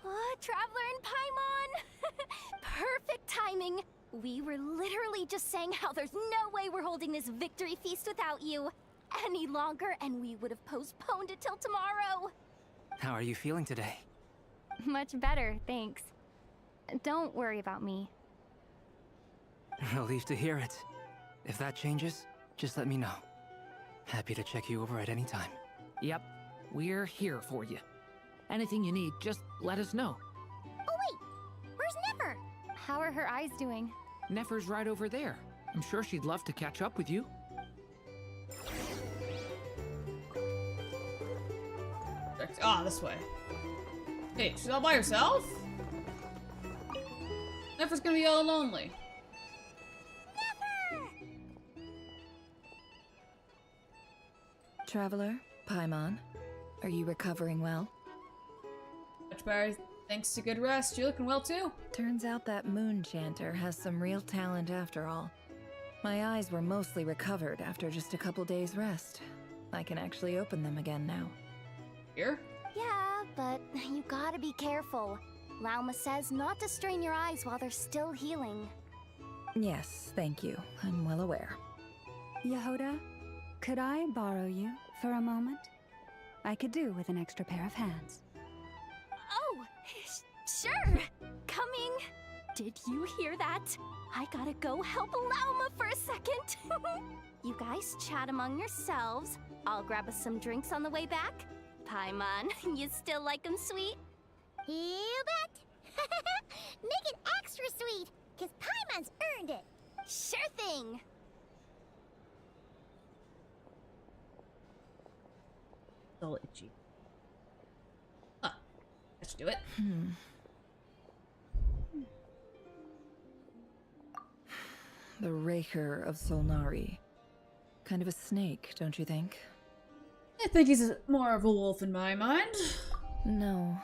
Oh, Traveler and Paimon! Perfect timing! We were literally just saying how there's no way we're holding this victory feast without you any longer, and we would have postponed it till tomorrow. How are you feeling today? Much better, thanks. Don't worry about me. Relieved to hear it. If that changes, just let me know. Happy to check you over at any time. Yep, we're here for you. Anything you need, just let us know. Oh wait, where's Nefer? How are her eyes doing? Nefer's right over there. I'm sure she'd love to catch up with you. Ah, this way. Hey, she's all by herself? Nefer's gonna be all lonely. Traveler, Paimon, are you recovering well? Much better, thanks to good rest. You're looking well too. Turns out that moon chanter has some real talent after all. My eyes were mostly recovered after just a couple days rest. I can actually open them again now. Here? Yeah, but you gotta be careful. Lauma says not to strain your eyes while they're still healing. Yes, thank you. I'm well aware. Yehoda, could I borrow you for a moment? I could do with an extra pair of hands. Oh, sure. Coming. Did you hear that? I gotta go help Lauma for a second. You guys chat among yourselves. I'll grab us some drinks on the way back. Paimon, you still like 'em sweet? You bet. Make it extra sweet, cause Paimon's earned it. Sure thing. It's all itchy. Ah, that should do it. The Raker of Solnari. Kind of a snake, don't you think? I think he's more of a wolf in my mind. No,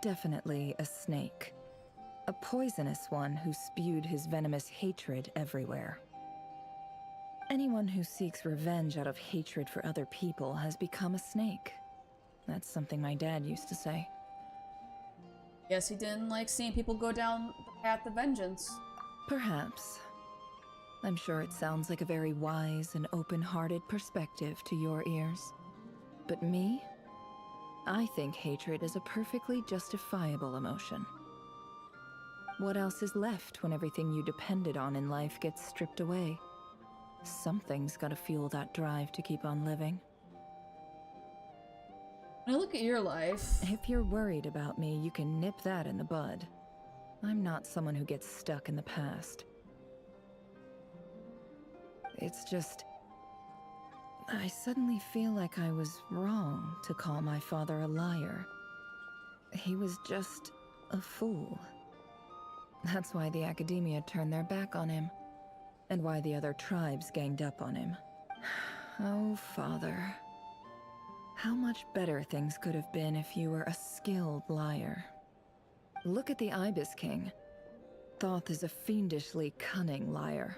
definitely a snake. A poisonous one who spewed his venomous hatred everywhere. Anyone who seeks revenge out of hatred for other people has become a snake. That's something my dad used to say. Guess he didn't like seeing people go down the path of vengeance. Perhaps. I'm sure it sounds like a very wise and open-hearted perspective to your ears. But me? I think hatred is a perfectly justifiable emotion. What else is left when everything you depended on in life gets stripped away? Something's gotta fuel that drive to keep on living. When I look at your life... If you're worried about me, you can nip that in the bud. I'm not someone who gets stuck in the past. It's just... I suddenly feel like I was wrong to call my father a liar. He was just a fool. That's why the Academia turned their back on him, and why the other tribes ganged up on him. Oh, Father. How much better things could have been if you were a skilled liar. Look at the Ibis King. Thoth is a fiendishly cunning liar.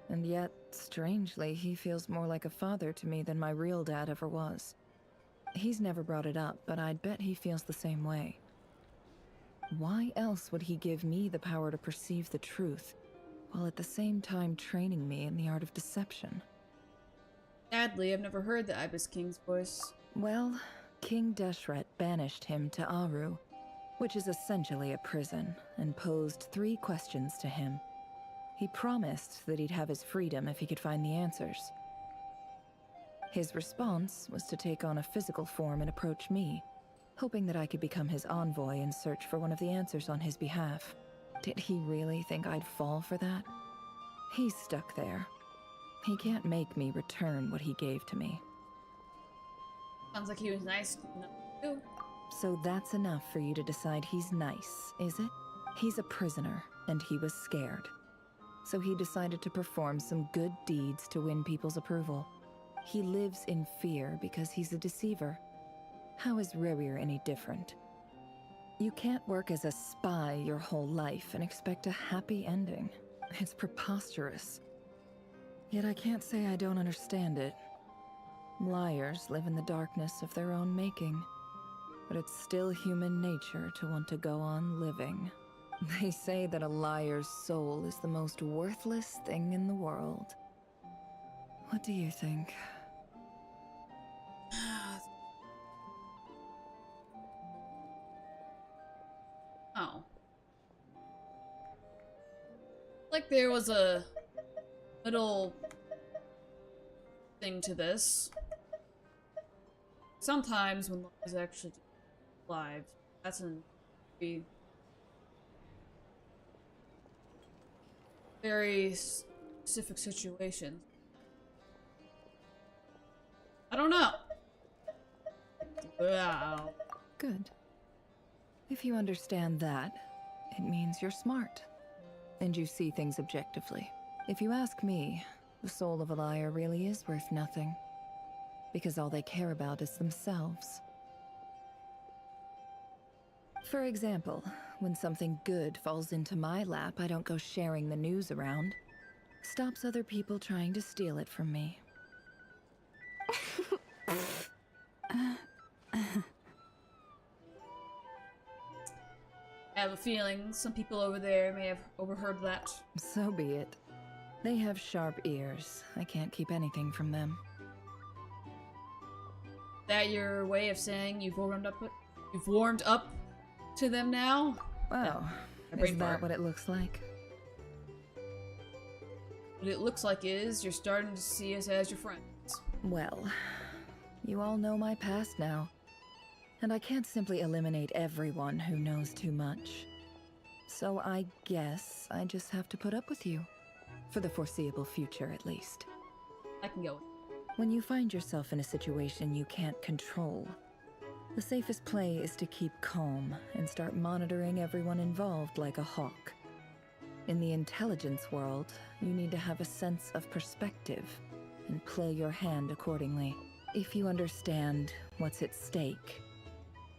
And yet, strangely, he feels more like a father to me than my real dad ever was. He's never brought it up, but I'd bet he feels the same way. Why else would he give me the power to perceive the truth, while at the same time training me in the art of deception. Sadly, I've never heard the Ibis King's voice. Well, King Deshret banished him to Aru, which is essentially a prison, and posed 3 questions to him. He promised that he'd have his freedom if he could find the answers. His response was to take on a physical form and approach me, hoping that I could become his envoy and search for one of the answers on his behalf. Did he really think I'd fall for that? He's stuck there. He can't make me return what he gave to me. Sounds like he was nice too. So that's enough for you to decide he's nice, is it? He's a prisoner, and he was scared. So he decided to perform some good deeds to win people's approval. He lives in fear because he's a deceiver. How is Rerir any different? You can't work as a spy your whole life and expect a happy ending. It's preposterous. Yet I can't say I don't understand it. Liars live in the darkness of their own making. But it's still human nature to want to go on living. They say that a liar's soul is the most worthless thing in the world. What do you think? Oh. Like there was a little thing to this. Sometimes when lies actually live, that's in very specific situation. I don't know. Wow. Good. If you understand that, it means you're smart. And you see things objectively. If you ask me, the soul of a liar really is worth nothing. Because all they care about is themselves. For example, when something good falls into my lap, I don't go sharing the news around. Stops other people trying to steal it from me. I have a feeling some people over there may have overheard that. So be it. They have sharp ears. I can't keep anything from them. That your way of saying you've warmed up to them now? Wow. Yeah, Is that what it looks like? What it looks like is you're starting to see us as your friends. Well, you all know my past now. And I can't simply eliminate everyone who knows too much. So I guess I just have to put up with you. For the foreseeable future, at least. I can go. When you find yourself in a situation you can't control, the safest play is to keep calm and start monitoring everyone involved like a hawk. In the intelligence world, you need to have a sense of perspective and play your hand accordingly. If you understand what's at stake,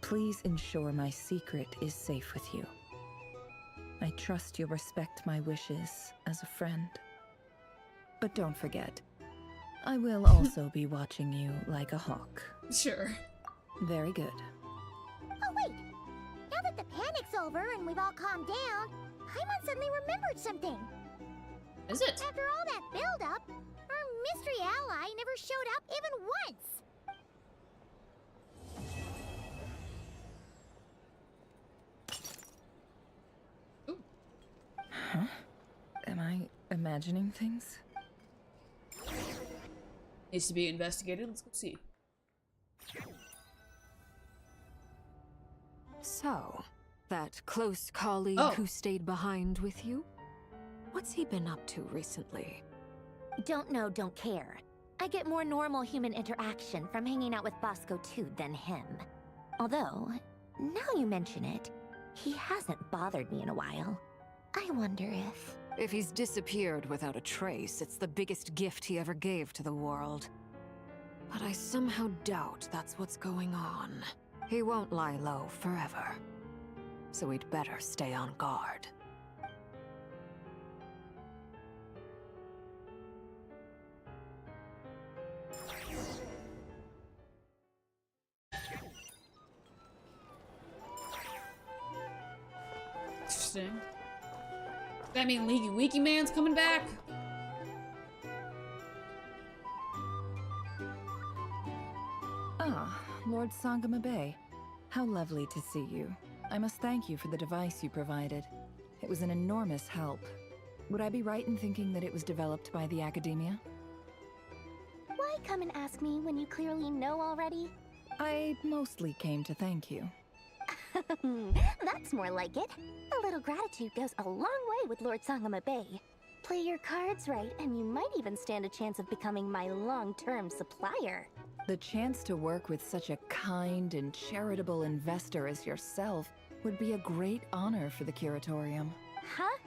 please ensure my secret is safe with you. I trust you'll respect my wishes as a friend. But don't forget, I will also be watching you like a hawk. Sure. Very good. Oh wait! Now that the panic's over and we've all calmed down, Paimon suddenly remembered something. Is it? After all that build-up, our mystery ally never showed up even once! Huh? Am I imagining things? Needs to be investigated. Let's go see. So, that close colleague who stayed behind with you? What's he been up to recently? Don't know, don't care. I get more normal human interaction from hanging out with Bosco too than him. Although, now you mention it, he hasn't bothered me in a while. I wonder if... If he's disappeared without a trace, it's the biggest gift he ever gave to the world. But I somehow doubt that's what's going on. He won't lie low forever. So we'd better stay on guard. Interesting. That mean Leaky Weaky Man's coming back? Ah, Lord Sangama Bay. How lovely to see you. I must thank you for the device you provided. It was an enormous help. Would I be right in thinking that it was developed by the Academia? Why come and ask me when you clearly know already? I mostly came to thank you. That's more like it. A little gratitude goes a long way with Lord Sangama Bay. Play your cards right, and you might even stand a chance of becoming my long-term supplier. The chance to work with such a kind and charitable investor as yourself would be a great honor for the Curatorium. Huh?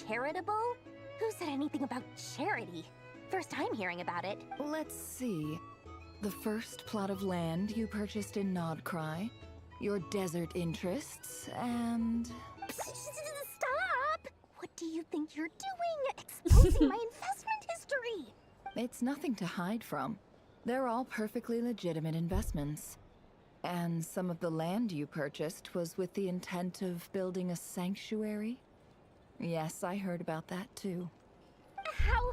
Charitable? Who said anything about charity? First time hearing about it. Let's see. The first plot of land you purchased in Nodcry, your desert interests, and... Stop! What do you think you're doing? Exposing my investment history! It's nothing to hide from. They're all perfectly legitimate investments. And some of the land you purchased was with the intent of building a sanctuary? Yes, I heard about that too. How?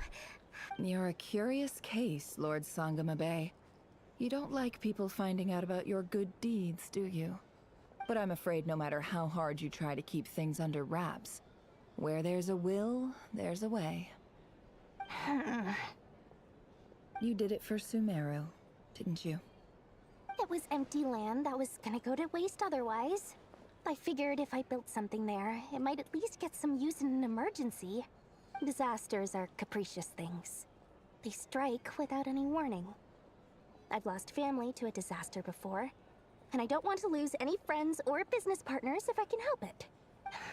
You're a curious case, Lord Sangama Bay. You don't like people finding out about your good deeds, do you? But I'm afraid no matter how hard you try to keep things under wraps, where there's a will, there's a way. You did it for Sumeru, didn't you? It was empty land that was gonna go to waste otherwise. I figured if I built something there, it might at least get some use in an emergency. Disasters are capricious things. They strike without any warning. I've lost family to a disaster before, and I don't want to lose any friends or business partners if I can help it.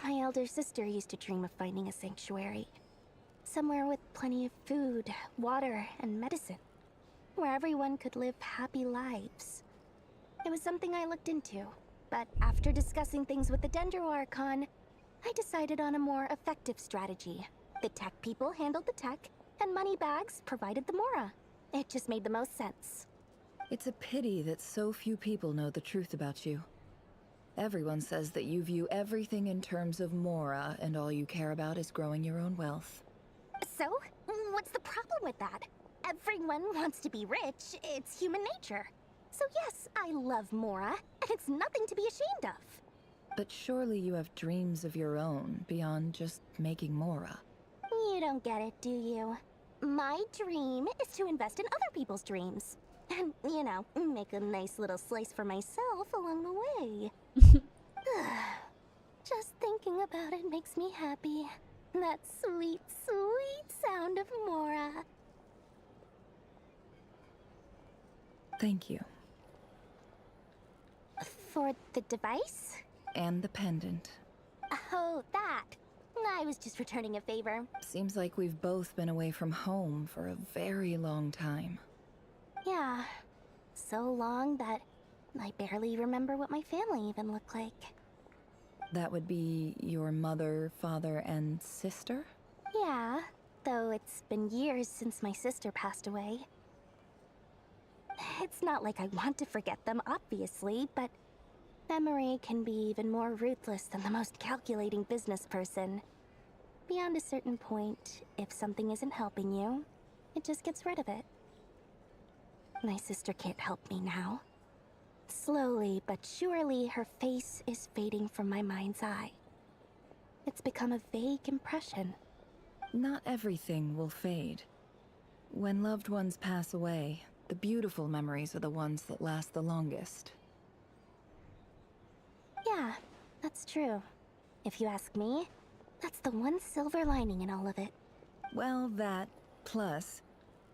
My elder sister used to dream of finding a sanctuary. Somewhere with plenty of food, water, and medicine. Where everyone could live happy lives. It was something I looked into, but after discussing things with the Dendro Archon, I decided on a more effective strategy. The tech people handled the tech, and Moneybags provided the Mora. It just made the most sense. It's a pity that so few people know the truth about you. Everyone says that you view everything in terms of Mora, and all you care about is growing your own wealth. So, what's the problem with that? Everyone wants to be rich, it's human nature. So yes, I love Mora, and it's nothing to be ashamed of. But surely you have dreams of your own, beyond just making Mora. You don't get it, do you? My dream is to invest in other people's dreams. And, you know, make a nice little slice for myself along the way. Just thinking about it makes me happy. That sweet, sweet sound of Mora. Thank you. For the device? And the pendant. Oh, that. I was just returning a favor. Seems like we've both been away from home for a very long time. Yeah. So long that I barely remember what my family even looked like. That would be your mother, father, and sister? Yeah, though it's been years since my sister passed away. It's not like I want to forget them, obviously, but memory can be even more ruthless than the most calculating business person. Beyond a certain point, if something isn't helping you, it just gets rid of it. My sister can't help me now. Slowly but surely, her face is fading from my mind's eye. It's become a vague impression. Not everything will fade. When loved ones pass away, the beautiful memories are the ones that last the longest. Yeah, that's true. If you ask me, that's the one silver lining in all of it. Well, that, plus,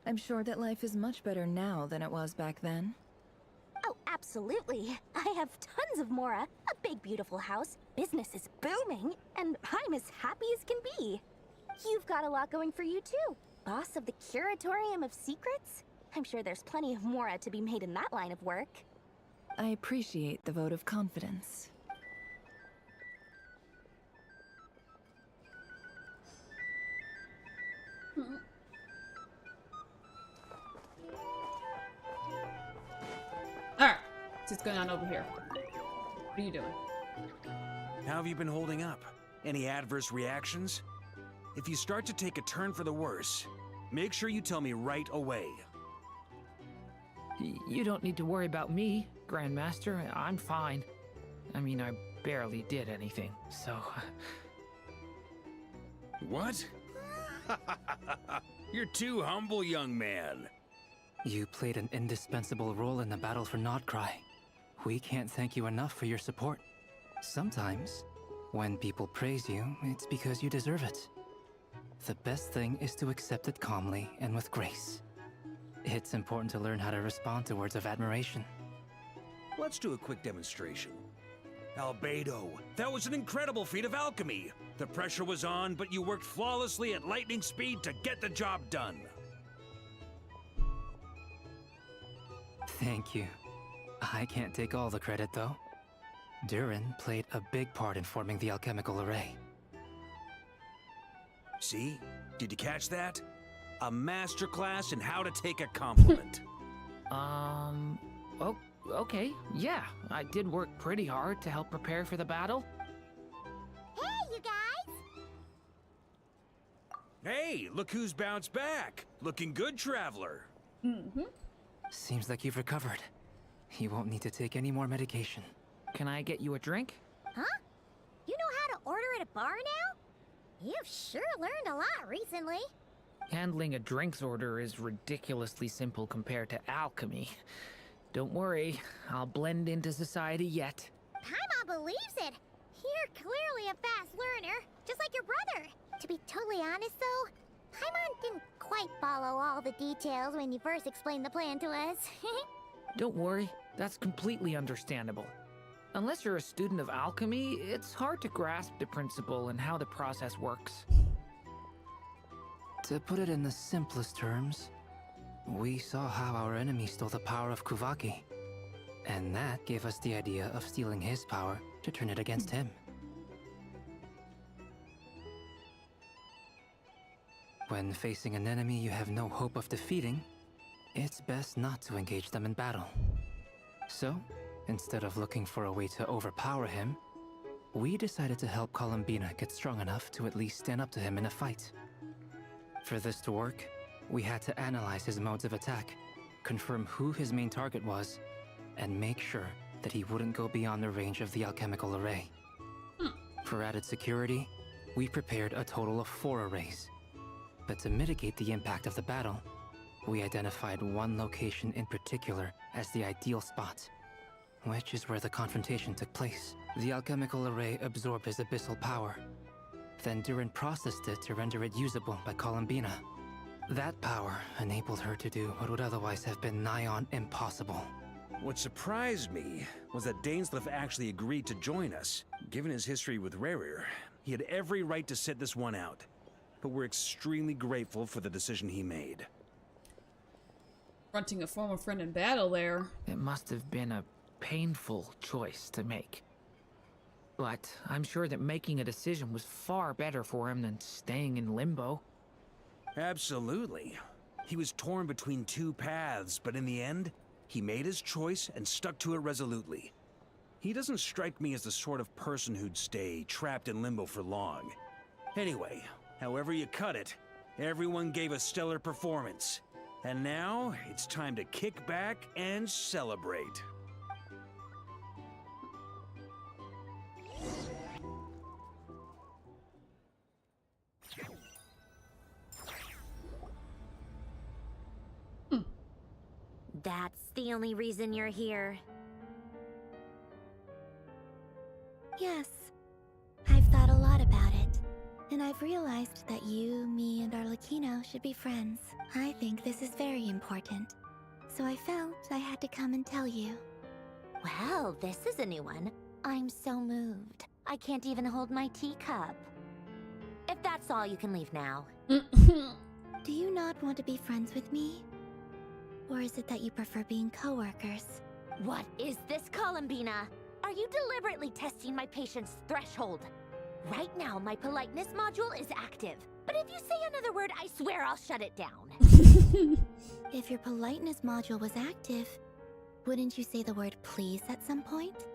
I'm sure that life is much better now than it was back then. Oh, absolutely. I have tons of Mora, a big beautiful house, business is booming, and I'm as happy as can be. You've got a lot going for you too. Boss of the Curatorium of Secrets? I'm sure there's plenty of Mora to be made in that line of work. I appreciate the vote of confidence. Alright, what's going on over here? What are you doing? How have you been holding up? Any adverse reactions? if you start to take a turn for the worse, make sure you tell me right away. You don't need to worry about me, Grandmaster. I'm fine. I mean, I barely did anything, so... What? You're too humble, young man. You played an indispensable role in the battle for Nodcry. We can't thank you enough for your support. Sometimes, when people praise you, it's because you deserve it. The best thing is to accept it calmly and with grace. It's important to learn how to respond to words of admiration. Let's do a quick demonstration. Albedo, that was an incredible feat of alchemy. The pressure was on, but you worked flawlessly at lightning speed to get the job done. Thank you. I can't take all the credit, though. Durin played a big part in forming the alchemical array. See? Did you catch that? A masterclass in how to take a compliment. Oh, okay, yeah. I did work pretty hard to help prepare for the battle. Hey, you guys! Hey, look who's bounced back. Looking good, traveler. Seems like you've recovered. You won't need to take any more medication. Can I get you a drink? Huh? You know how to order at a bar now? You've sure learned a lot recently. Handling a drinks order is ridiculously simple compared to alchemy. Don't worry, I'll blend into society yet. Paimon believes it. You're clearly a fast learner, just like your brother. To be totally honest, though, Paimon didn't quite follow all the details when you first explained the plan to us. Don't worry, that's completely understandable. Unless you're a student of alchemy, it's hard to grasp the principle and how the process works. To put it in the simplest terms, we saw how our enemy stole the power of Kuvaki, and that gave us the idea of stealing his power to turn it against him. When facing an enemy you have no hope of defeating, it's best not to engage them in battle. So, instead of looking for a way to overpower him, we decided to help Columbina get strong enough to at least stand up to him in a fight. For this to work, we had to analyze his modes of attack, confirm who his main target was, and make sure that he wouldn't go beyond the range of the alchemical array. For added security, we prepared a total of 4 arrays. But to mitigate the impact of the battle, we identified one location in particular as the ideal spot, which is where the confrontation took place. The alchemical array absorbed his abyssal power. Then Durin processed it to render it usable by Columbina. That power enabled her to do what would otherwise have been nigh on impossible. What surprised me was that Dainsleif actually agreed to join us. Given his history with Rerir, he had every right to sit this one out. But we're extremely grateful for the decision he made. Fronting a former friend in battle there. It must have been a painful choice to make. But I'm sure that making a decision was far better for him than staying in limbo. Absolutely. He was torn between 2 paths, but in the end, he made his choice and stuck to it resolutely. He doesn't strike me as the sort of person who'd stay trapped in limbo for long. Anyway, however you cut it, everyone gave a stellar performance. And now, it's time to kick back and celebrate. That's the only reason you're here. Yes, I've thought a lot about it. And I've realized that you, me, and Arlecchino should be friends. I think this is very important. So I felt I had to come and tell you. Well, this is a new one. I'm so moved. I can't even hold my teacup. If that's all, you can leave now. Do you not want to be friends with me? Or is it that you prefer being co-workers? What is this, Columbina? Are you deliberately testing my patience threshold? Right now, my politeness module is active. But if you say another word, I swear I'll shut it down. If your politeness module was active, wouldn't you say the word please at some point?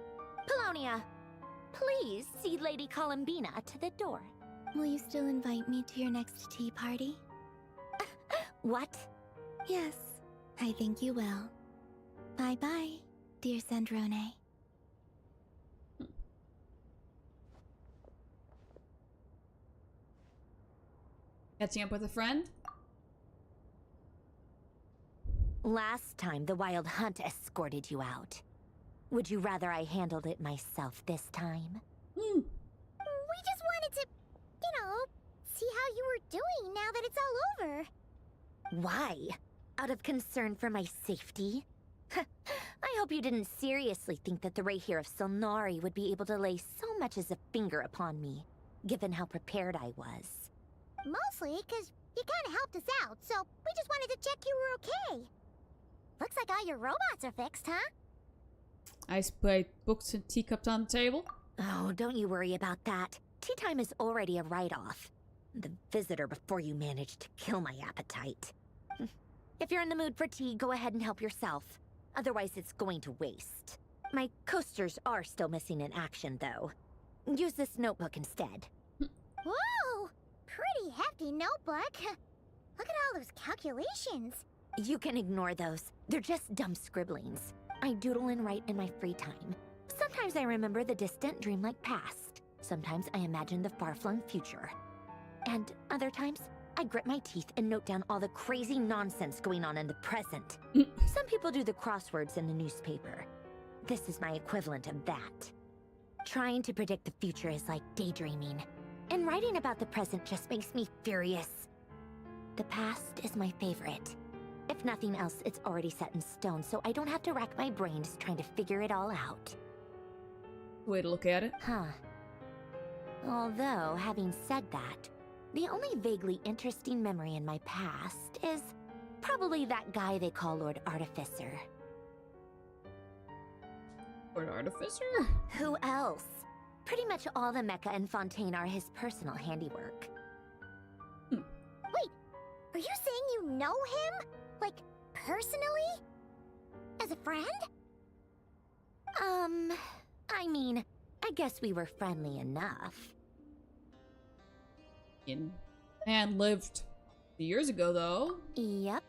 Polonia, please see Lady Columbina to the door. Will you still invite me to your next tea party? What? Yes, I think you will. Bye-bye, dear Sandrone. Catching up with a friend? Last time, the Wild Hunt escorted you out. Would you rather I handled it myself this time? Hmm. We just wanted to, see how you were doing now that it's all over. Why? Out of concern for my safety? I hope you didn't seriously think that the Rayhir of Solnari would be able to lay so much as a finger upon me, given how prepared I was. Mostly because you kind of helped us out, so we just wanted to check you were okay. Looks like all your robots are fixed, huh? Ice plate, books, and teacups on the table. Oh, don't you worry about that. Tea time is already a write-off. The visitor before you managed to kill my appetite. If you're in the mood for tea, go ahead and help yourself. Otherwise, it's going to waste. My coasters are still missing in action, though. Use this notebook instead. Whoa! Pretty hefty notebook. Look at all those calculations. You can ignore those. They're just dumb scribblings. I doodle and write in my free time. Sometimes I remember the distant, dreamlike past. Sometimes I imagine the far-flung future. And other times, I grit my teeth and note down all the crazy nonsense going on in the present. Some people do the crosswords in the newspaper. This is my equivalent of that. Trying to predict the future is like daydreaming. And writing about the present just makes me furious. The past is my favorite. If nothing else, it's already set in stone, so I don't have to rack my brains trying to figure it all out. Way to look at it. Huh. Although, having said that, the only vaguely interesting memory in my past is probably that guy they call Lord Artificer. Lord Artificer? Who else? Pretty much all the mecha in Fontaine are his personal handiwork. Wait, are you saying you know him? Like, personally? As a friend? I mean, I guess we were friendly enough. Man lived years ago, though. Yep.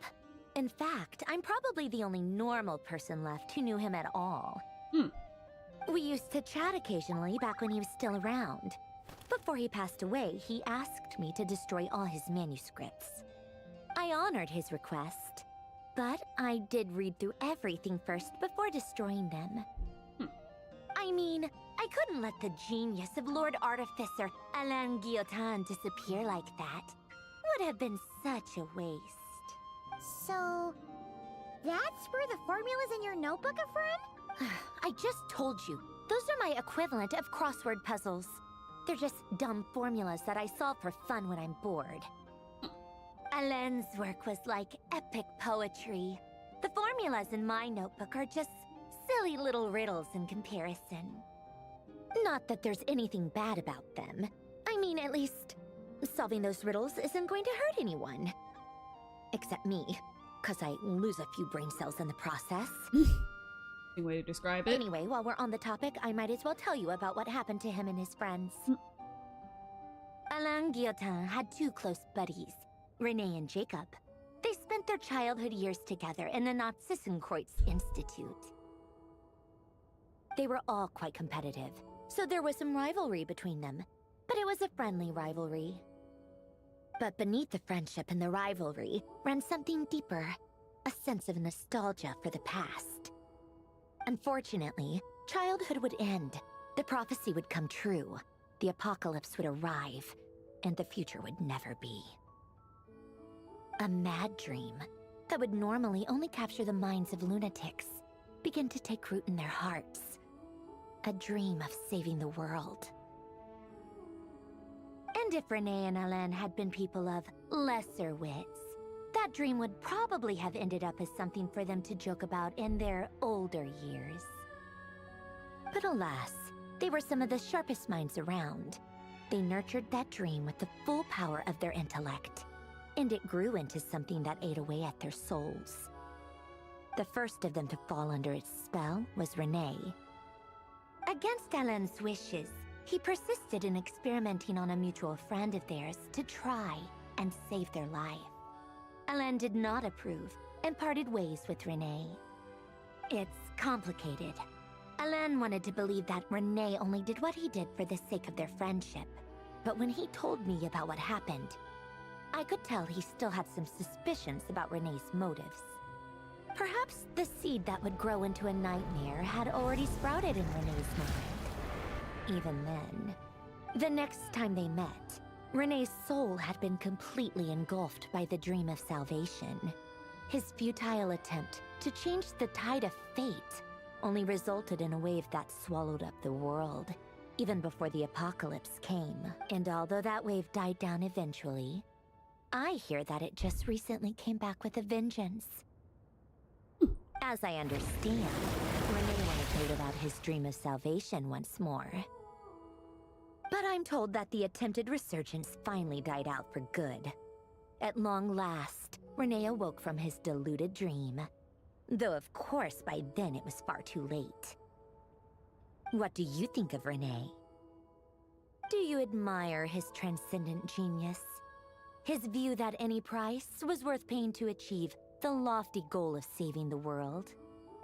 In fact, I'm probably the only normal person left who knew him at all. We used to chat occasionally back when he was still around. Before he passed away, he asked me to destroy all his manuscripts. I honored his request, but I did read through everything first before destroying them. I mean, I couldn't let the genius of Lord Artificer Alain Guillotin disappear like that. Would have been such a waste. So, that's where the formulas in your notebook are from? I just told you. Those are my equivalent of crossword puzzles. They're just dumb formulas that I solve for fun when I'm bored. Alain's work was like epic poetry. The formulas in my notebook are just silly little riddles in comparison. Not that there's anything bad about them. I mean, at least, solving those riddles isn't going to hurt anyone. Except me, because I lose a few brain cells in the process. Any way to describe it? Anyway, while we're on the topic, I might as well tell you about what happened to him and his friends. Alain Guillotin had two close buddies, Renee and Jacob. They spent their childhood years together in the Narzissenkreuz Institute. They were all quite competitive, so there was some rivalry between them, but it was a friendly rivalry. But beneath the friendship and the rivalry ran something deeper, a sense of nostalgia for the past. Unfortunately, childhood would end, the prophecy would come true, the apocalypse would arrive, and the future would never be. A mad dream that would normally only capture the minds of lunatics began to take root in their hearts. A dream of saving the world. And if Renee and Alain had been people of lesser wits, that dream would probably have ended up as something for them to joke about in their older years. But alas, they were some of the sharpest minds around. They nurtured that dream with the full power of their intellect, and it grew into something that ate away at their souls. The first of them to fall under its spell was Renee. Against Alain's wishes, He persisted in experimenting on a mutual friend of theirs to try and save their life. Alain did not approve and parted ways with Renee. It's complicated. Alain wanted to believe that Renee only did what he did for the sake of their friendship. But when he told me about what happened, I could tell he still had some suspicions about Renee's motives. Perhaps the seed that would grow into a nightmare had already sprouted in Renee's mind. Even then, the next time they met, Renee's soul had been completely engulfed by the dream of salvation. His futile attempt to change the tide of fate only resulted in a wave that swallowed up the world, even before the apocalypse came. And although that wave died down eventually, I hear that it just recently came back with a vengeance. As I understand, Renee wanted to live out his dream of salvation once more. But I'm told that the attempted resurgence finally died out for good. At long last, Renee awoke from his deluded dream. Though of course by then it was far too late. What do you think of Renee? Do you admire his transcendent genius? His view that any price was worth paying to achieve the lofty goal of saving the world?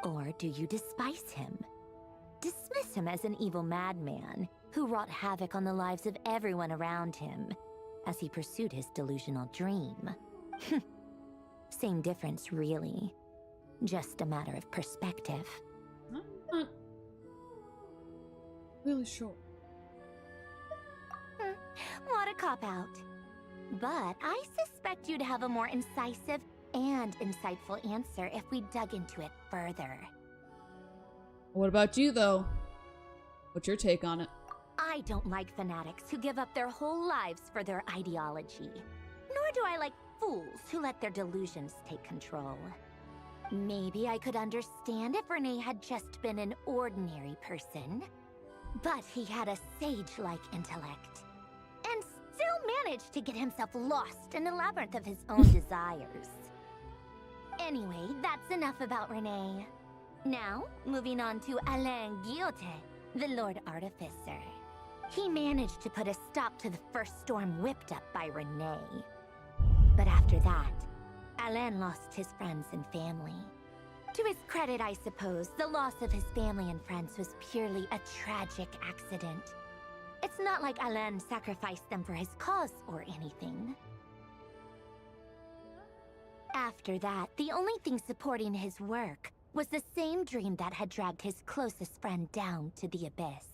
Or do you despise him? Dismiss him as an evil madman who wrought havoc on the lives of everyone around him as he pursued his delusional dream? Same difference, really. Just a matter of perspective. I'm not really sure. What a cop-out. But I suspect you'd have a more incisive and insightful answer if we dug into it further. What about you, though? What's your take on it? I don't like fanatics who give up their whole lives for their ideology. Nor do I like fools who let their delusions take control. Maybe I could understand if Renee had just been an ordinary person. But he had a sage-like intellect. And still managed to get himself lost in the labyrinth of his own desires. Anyway, that's enough about Renee. Now, moving on to Alain Guillotin, the Lord Artificer. He managed to put a stop to the first storm whipped up by Renee. But after that, Alain lost his friends and family. To his credit, I suppose, the loss of his family and friends was purely a tragic accident. It's not like Alain sacrificed them for his cause or anything. After that, the only thing supporting his work was the same dream that had dragged his closest friend down to the abyss.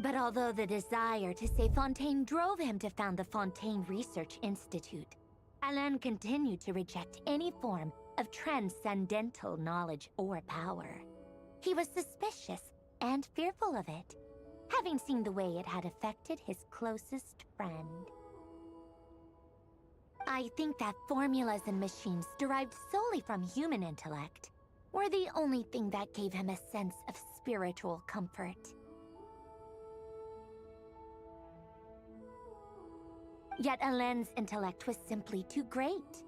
But although the desire to save Fontaine drove him to found the Fontaine Research Institute, Alain continued to reject any form of transcendental knowledge or power. He was suspicious and fearful of it, having seen the way it had affected his closest friend. I think that formulas and machines derived solely from human intellect were the only thing that gave him a sense of spiritual comfort. Yet Alain's intellect was simply too great.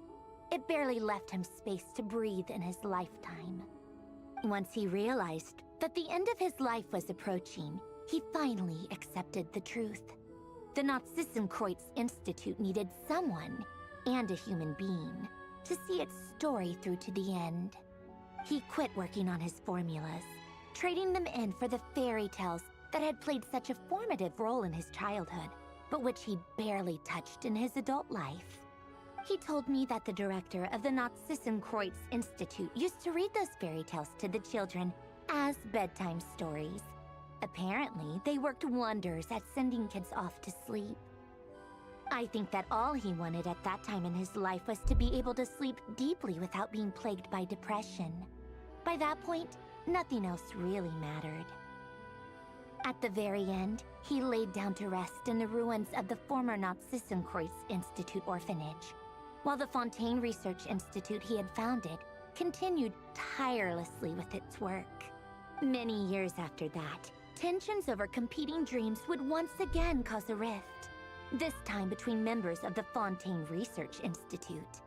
It barely left him space to breathe in his lifetime. Once he realized that the end of his life was approaching, he finally accepted the truth. The Nazissenkreuz Institute needed someone, and a human being, to see its story through to the end. He quit working on his formulas, trading them in for the fairy tales that had played such a formative role in his childhood, but which he barely touched in his adult life. He told me that the director of the Nazissenkreuz Institute used to read those fairy tales to the children as bedtime stories. Apparently, they worked wonders at sending kids off to sleep. I think that all he wanted at that time in his life was to be able to sleep deeply without being plagued by depression. By that point, nothing else really mattered. At the very end, he laid down to rest in the ruins of the former Nazissenkreuz Institute orphanage, while the Fontaine Research Institute he had founded continued tirelessly with its work. Many years after that, tensions over competing dreams would once again cause a rift, this time between members of the Fontaine Research Institute.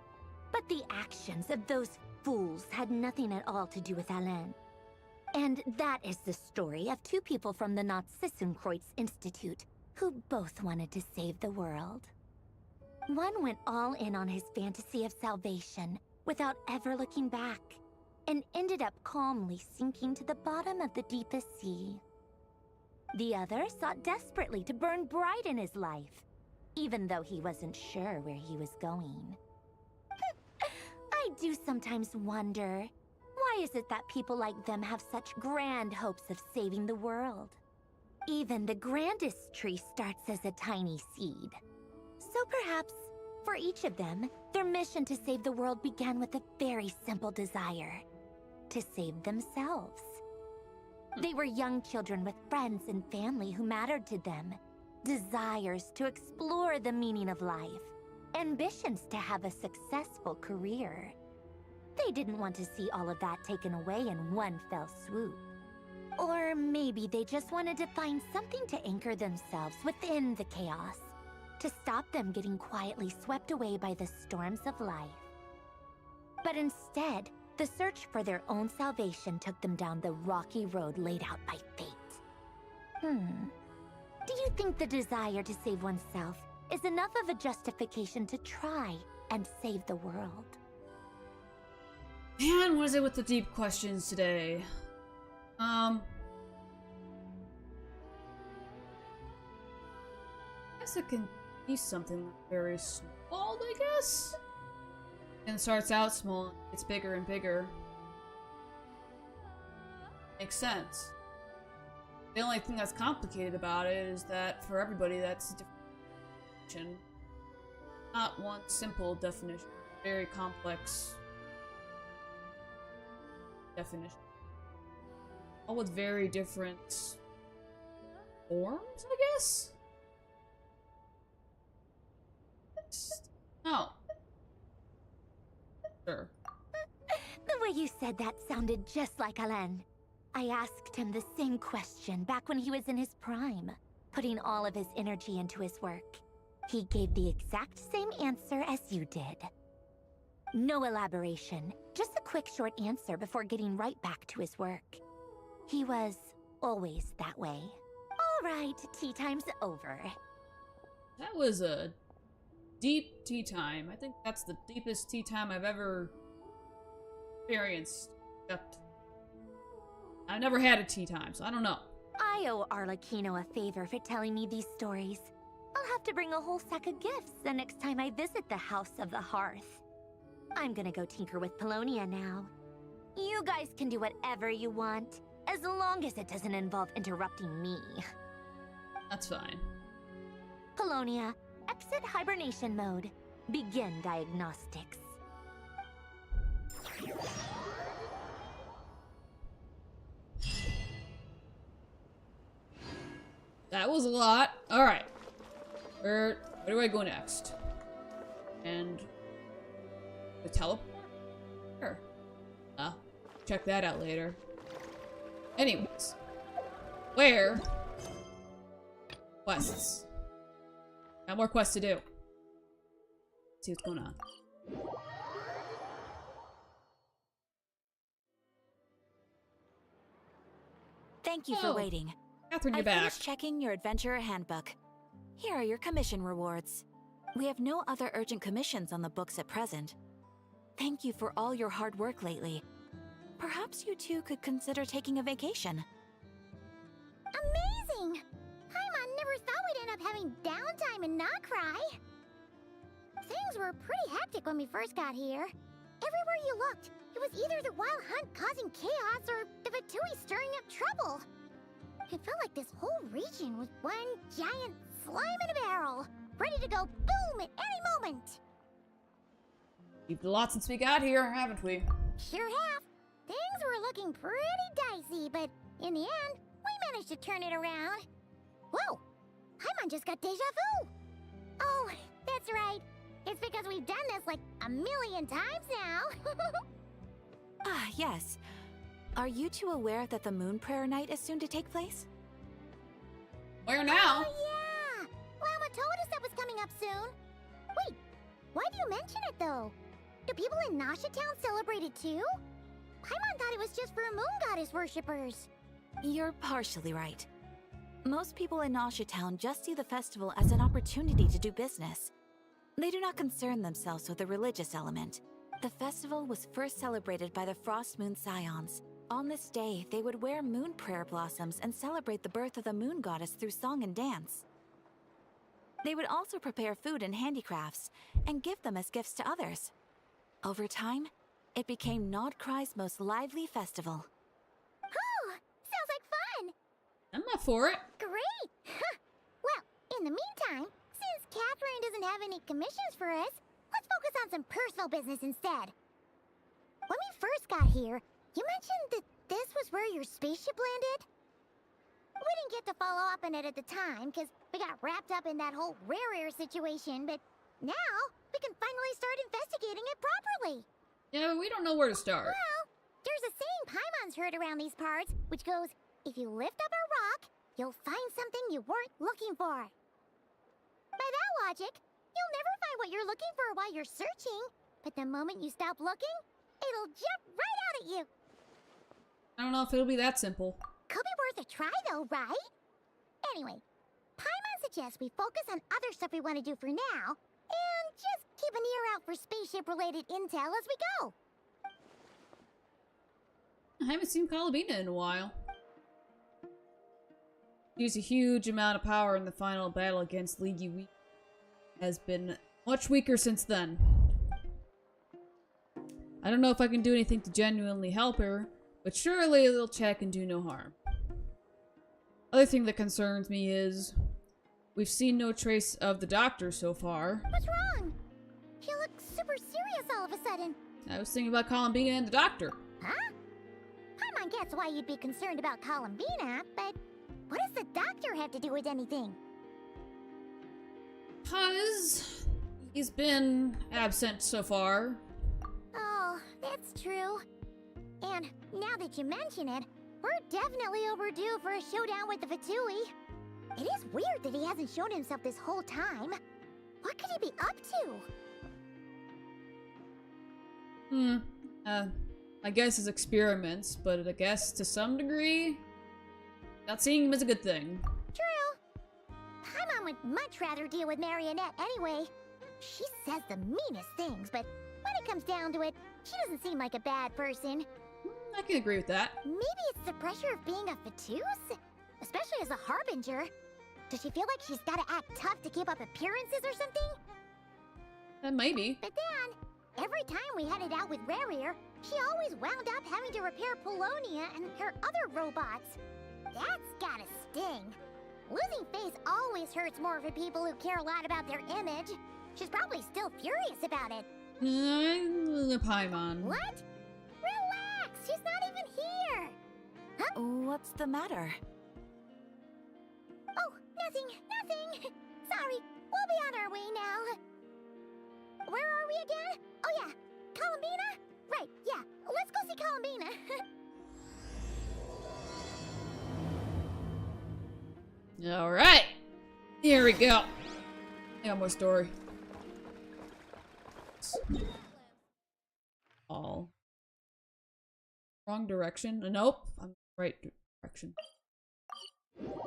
But the actions of those fools had nothing at all to do with Alain. And that is the story of two people from the Nazissenkreuz Institute who both wanted to save the world. One went all in on his fantasy of salvation without ever looking back, and ended up calmly sinking to the bottom of the deepest sea. The other sought desperately to burn bright in his life, even though he wasn't sure where he was going. I do sometimes wonder, why is it that people like them have such grand hopes of saving the world? Even the grandest tree starts as a tiny seed. So perhaps, for each of them, their mission to save the world began with a very simple desire: to save themselves. They were young children with friends and family who mattered to them, desires to explore the meaning of life, ambitions to have a successful career. They didn't want to see all of that taken away in one fell swoop. Or maybe they just wanted to find something to anchor themselves within the chaos, to stop them getting quietly swept away by the storms of life. But instead, the search for their own salvation took them down the rocky road laid out by fate. Do you think the desire to save oneself is enough of a justification to try and save the world? Man, what is it with the deep questions today? I guess it can be something very small, I guess? And it starts out small, it's bigger and bigger. Makes sense. The only thing that's complicated about it is that for everybody that's a different definition. Not one simple definition. Very complex definition. All with very different forms, I guess? Oh. Sure. The way you said that sounded just like Alain. I asked him the same question back when he was in his prime, putting all of his energy into his work. He gave the exact same answer as you did. No elaboration, just a quick short answer before getting right back to his work. He was always that way. All right, tea time's over. That was a deep tea time. I think that's the deepest tea time I've ever experienced. Except I've never had a tea time, so I don't know. I owe Arlecchino a favor for telling me these stories. I'll have to bring a whole sack of gifts the next time I visit the House of the Hearth. I'm gonna go tinker with Polonia now. You guys can do whatever you want, as long as it doesn't involve interrupting me. That's fine. Polonia, exit hibernation mode. Begin diagnostics. That was a lot. Alright. Where do I go next? And the teleport? Sure. Check that out later. Anyways. Where? Quests. Got more quests to do. Let's see what's going on. Thank you for waiting. Catherine, you're I back. finished checking your adventurer handbook. Here are your commission rewards. We have no other urgent commissions on the books at present. Thank you for all your hard work lately. Perhaps you two could consider taking a vacation. Amazing! Paimon never thought we'd end up having downtime and not cry. Things were pretty hectic when we first got here. Everywhere you looked, it was either the Wild Hunt causing chaos or the Fatui stirring up trouble. It felt like this whole region was one giant slime in a barrel, ready to go boom at any moment. We've done a lot since we got here, haven't we? Sure have. Things were looking pretty dicey, but in the end, we managed to turn it around. Whoa! Paimon just got deja vu! Oh, that's right. It's because we've done this like a million times now. Ah, yes. Are you two aware that the Moon Prayer Night is soon to take place? Where now? Oh, yeah! Llama told us that was coming up soon. Wait, why do you mention it, though? Do people in Nasha Town celebrate it, too? Paimon thought it was just for moon goddess worshippers. You're partially right. Most people in Asha Town just see the festival as an opportunity to do business. They do not concern themselves with the religious element. The festival was first celebrated by the Frost Moon Scions. On this day, they would wear moon prayer blossoms and celebrate the birth of the moon goddess through song and dance. They would also prepare food and handicrafts and give them as gifts to others. Over time, it became Nodcry's most lively festival. Oh, sounds like fun! I'm up for it. Great! Well, in the meantime, since Catherine doesn't have any commissions for us, let's focus on some personal business instead. When we first got here, you mentioned that this was where your spaceship landed? We didn't get to follow up on it at the time, because we got wrapped up in that whole rare situation, but now we can finally start investigating it properly. Yeah, but we don't know where to start. Well, there's a saying Paimon's heard around these parts, which goes, if you lift up a rock, you'll find something you weren't looking for. By that logic, you'll never find what you're looking for while you're searching, but the moment you stop looking, it'll jump right out at you. I don't know if it'll be that simple. Could be worth a try though, right? Anyway, Paimon suggests we focus on other stuff we want to do for now, and just keep an ear out for spaceship-related intel as we go. I haven't seen Kalabina in a while. She used a huge amount of power in the final battle against League Weak. Has been much weaker since then. I don't know if I can do anything to genuinely help her, but surely a little chat can do no harm. Other thing that concerns me is we've seen no trace of the doctor so far. What's wrong? He looks super serious all of a sudden. I was thinking about Kalambina and the doctor. Huh? Paimon gets why you'd be concerned about Kalambina, but what does the doctor have to do with anything? 'Cause he's been absent so far. Oh, that's true. And now that you mention it, we're definitely overdue for a showdown with the Fatui. It is weird that he hasn't shown himself this whole time. What could he be up to? I guess his experiments, but I guess to some degree, not seeing him is a good thing. True. Paimon would much rather deal with Marionette anyway. She says the meanest things, but when it comes down to it, she doesn't seem like a bad person. I can agree with that. Maybe it's the pressure of being a Fatus? Especially as a Harbinger. Does she feel like she's gotta act tough to keep up appearances or something? Maybe. But then, every time we headed out with Rarier, she always wound up having to repair Polonia and her other robots. That's gotta sting. Losing face always hurts more for people who care a lot about their image. She's probably still furious about it. Paimon. What? Relax, she's not even here. Huh? What's the matter? Oh, nothing. Sorry, we'll be on our way now. Where are we again? Oh yeah, Kalambina? Right, yeah, let's go see Kalambina. Alright. Here we go. I got more story. All. Wrong direction. Nope. I'm right direction. What's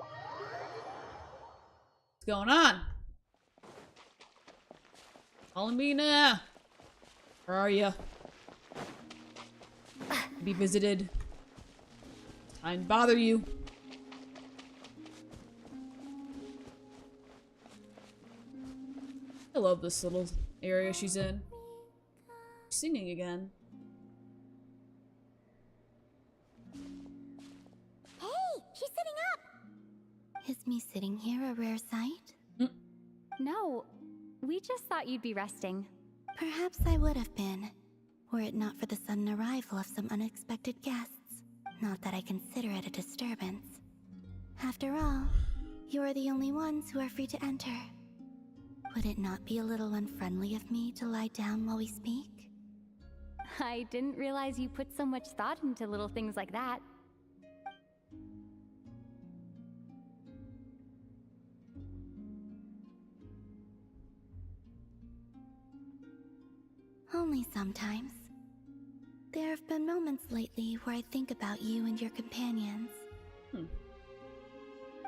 going on? Kalambina! Where are you? Be visited. Time to bother you. I love this little area she's in. She's singing again. Hey, she's sitting up! Is me sitting here a rare sight? No, we just thought you'd be resting. Perhaps I would have been, were it not for the sudden arrival of some unexpected guests. Not that I consider it a disturbance. After all, you are the only ones who are free to enter. Would it not be a little unfriendly of me to lie down while we speak? I didn't realize you put so much thought into little things like that. Only sometimes. There have been moments lately where I think about you and your companions.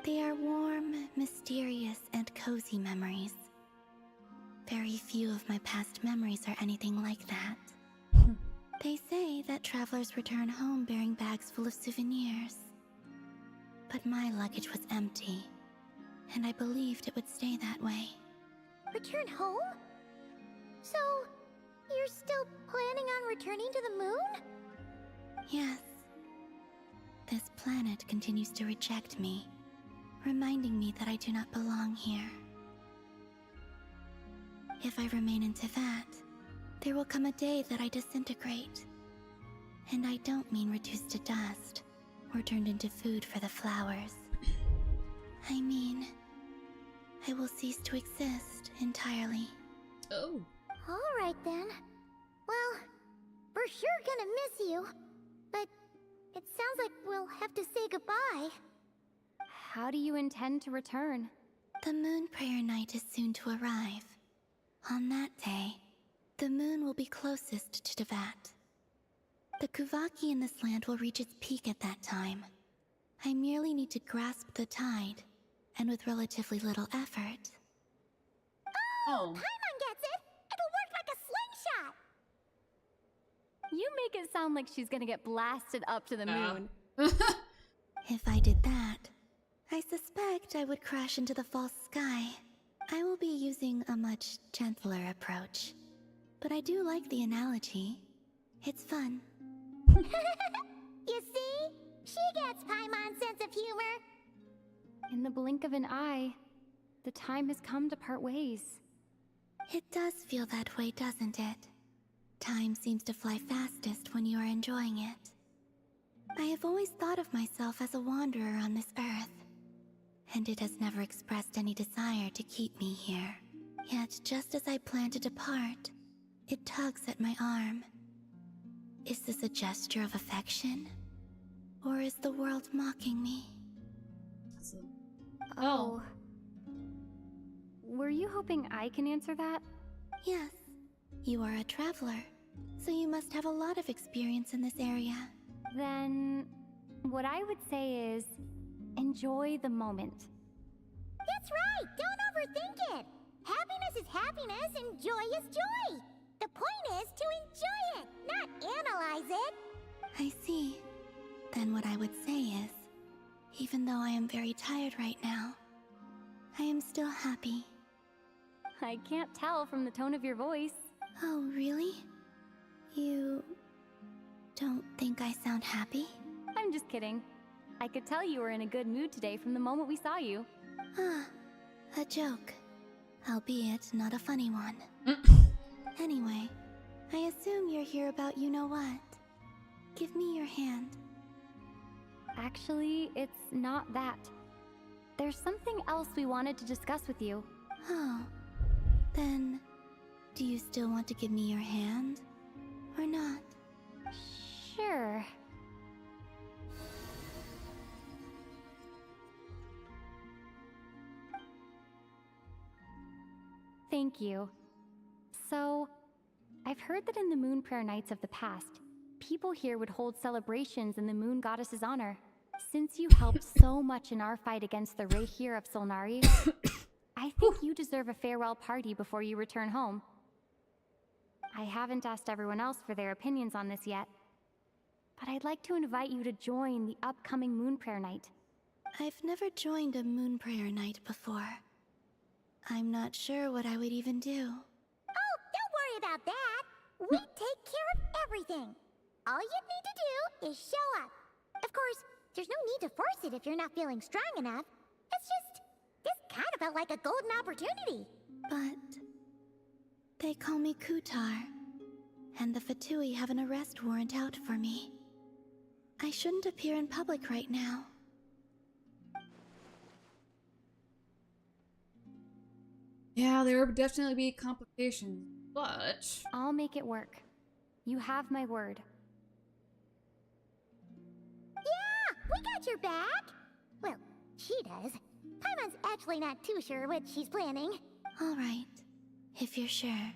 They are warm, mysterious, and cozy memories. Very few of my past memories are anything like that. They say that travelers return home bearing bags full of souvenirs. But my luggage was empty, and I believed it would stay that way. Return home? So, you're still planning on returning to the moon? Yes. This planet continues to reject me, reminding me that I do not belong here. If I remain in Teyvat, there will come a day that I disintegrate. And I don't mean reduced to dust, or turned into food for the flowers. I mean, I will cease to exist entirely. Oh. Alright then. Well, we're sure gonna miss you. But it sounds like we'll have to say goodbye. How do you intend to return? The moon prayer night is soon to arrive. On that day, the moon will be closest to Teyvat. The Kuvaki in this land will reach its peak at that time. I merely need to grasp the tide, and with relatively little effort. Oh! Paimon gets it! It'll work like a slingshot! You make it sound like she's gonna get blasted up to the moon. If I did that, I suspect I would crash into the false sky. I will be using a much gentler approach. But I do like the analogy. It's fun. You see? She gets Paimon's sense of humor. In the blink of an eye, the time has come to part ways. It does feel that way, doesn't it? Time seems to fly fastest when you are enjoying it. I have always thought of myself as a wanderer on this earth, and it has never expressed any desire to keep me here. Yet, just as I plan to depart, it tugs at my arm. Is this a gesture of affection? Or is the world mocking me? Oh. Were you hoping I can answer that? Yes. You are a traveler, so you must have a lot of experience in this area. Then, what I would say is, enjoy the moment. That's right! Don't overthink it! Happiness is happiness and joy is joy! The point is to enjoy it, not analyze it! I see. Then what I would say is, even though I am very tired right now, I am still happy. I can't tell from the tone of your voice. Oh, really? You don't think I sound happy? I'm just kidding. I could tell you were in a good mood today from the moment we saw you. Ah, a joke. Albeit not a funny one. Anyway, I assume you're here about you-know-what. Give me your hand. Actually, it's not that. There's something else we wanted to discuss with you. Oh. Then, do you still want to give me your hand? Or not? Sure. Thank you. So, I've heard that in the moon prayer nights of the past, people here would hold celebrations in the moon goddess's honor. Since you helped so much in our fight against the Rehir of Solnari, I think you deserve a farewell party before you return home. I haven't asked everyone else for their opinions on this yet, but I'd like to invite you to join the upcoming moon prayer night. I've never joined a moon prayer night before. I'm not sure what I would even do. Oh, don't worry about that! We take care of everything! All you need to do is show up. Of course, there's no need to force it if you're not feeling strong enough. It's just, this kind of felt like a golden opportunity. But they call me Kutar, and the Fatui have an arrest warrant out for me. I shouldn't appear in public right now. Yeah, there would definitely be complications, but I'll make it work. You have my word. Yeah, we got your back! Well, she does. Paimon's actually not too sure what she's planning. All right, if you're sure.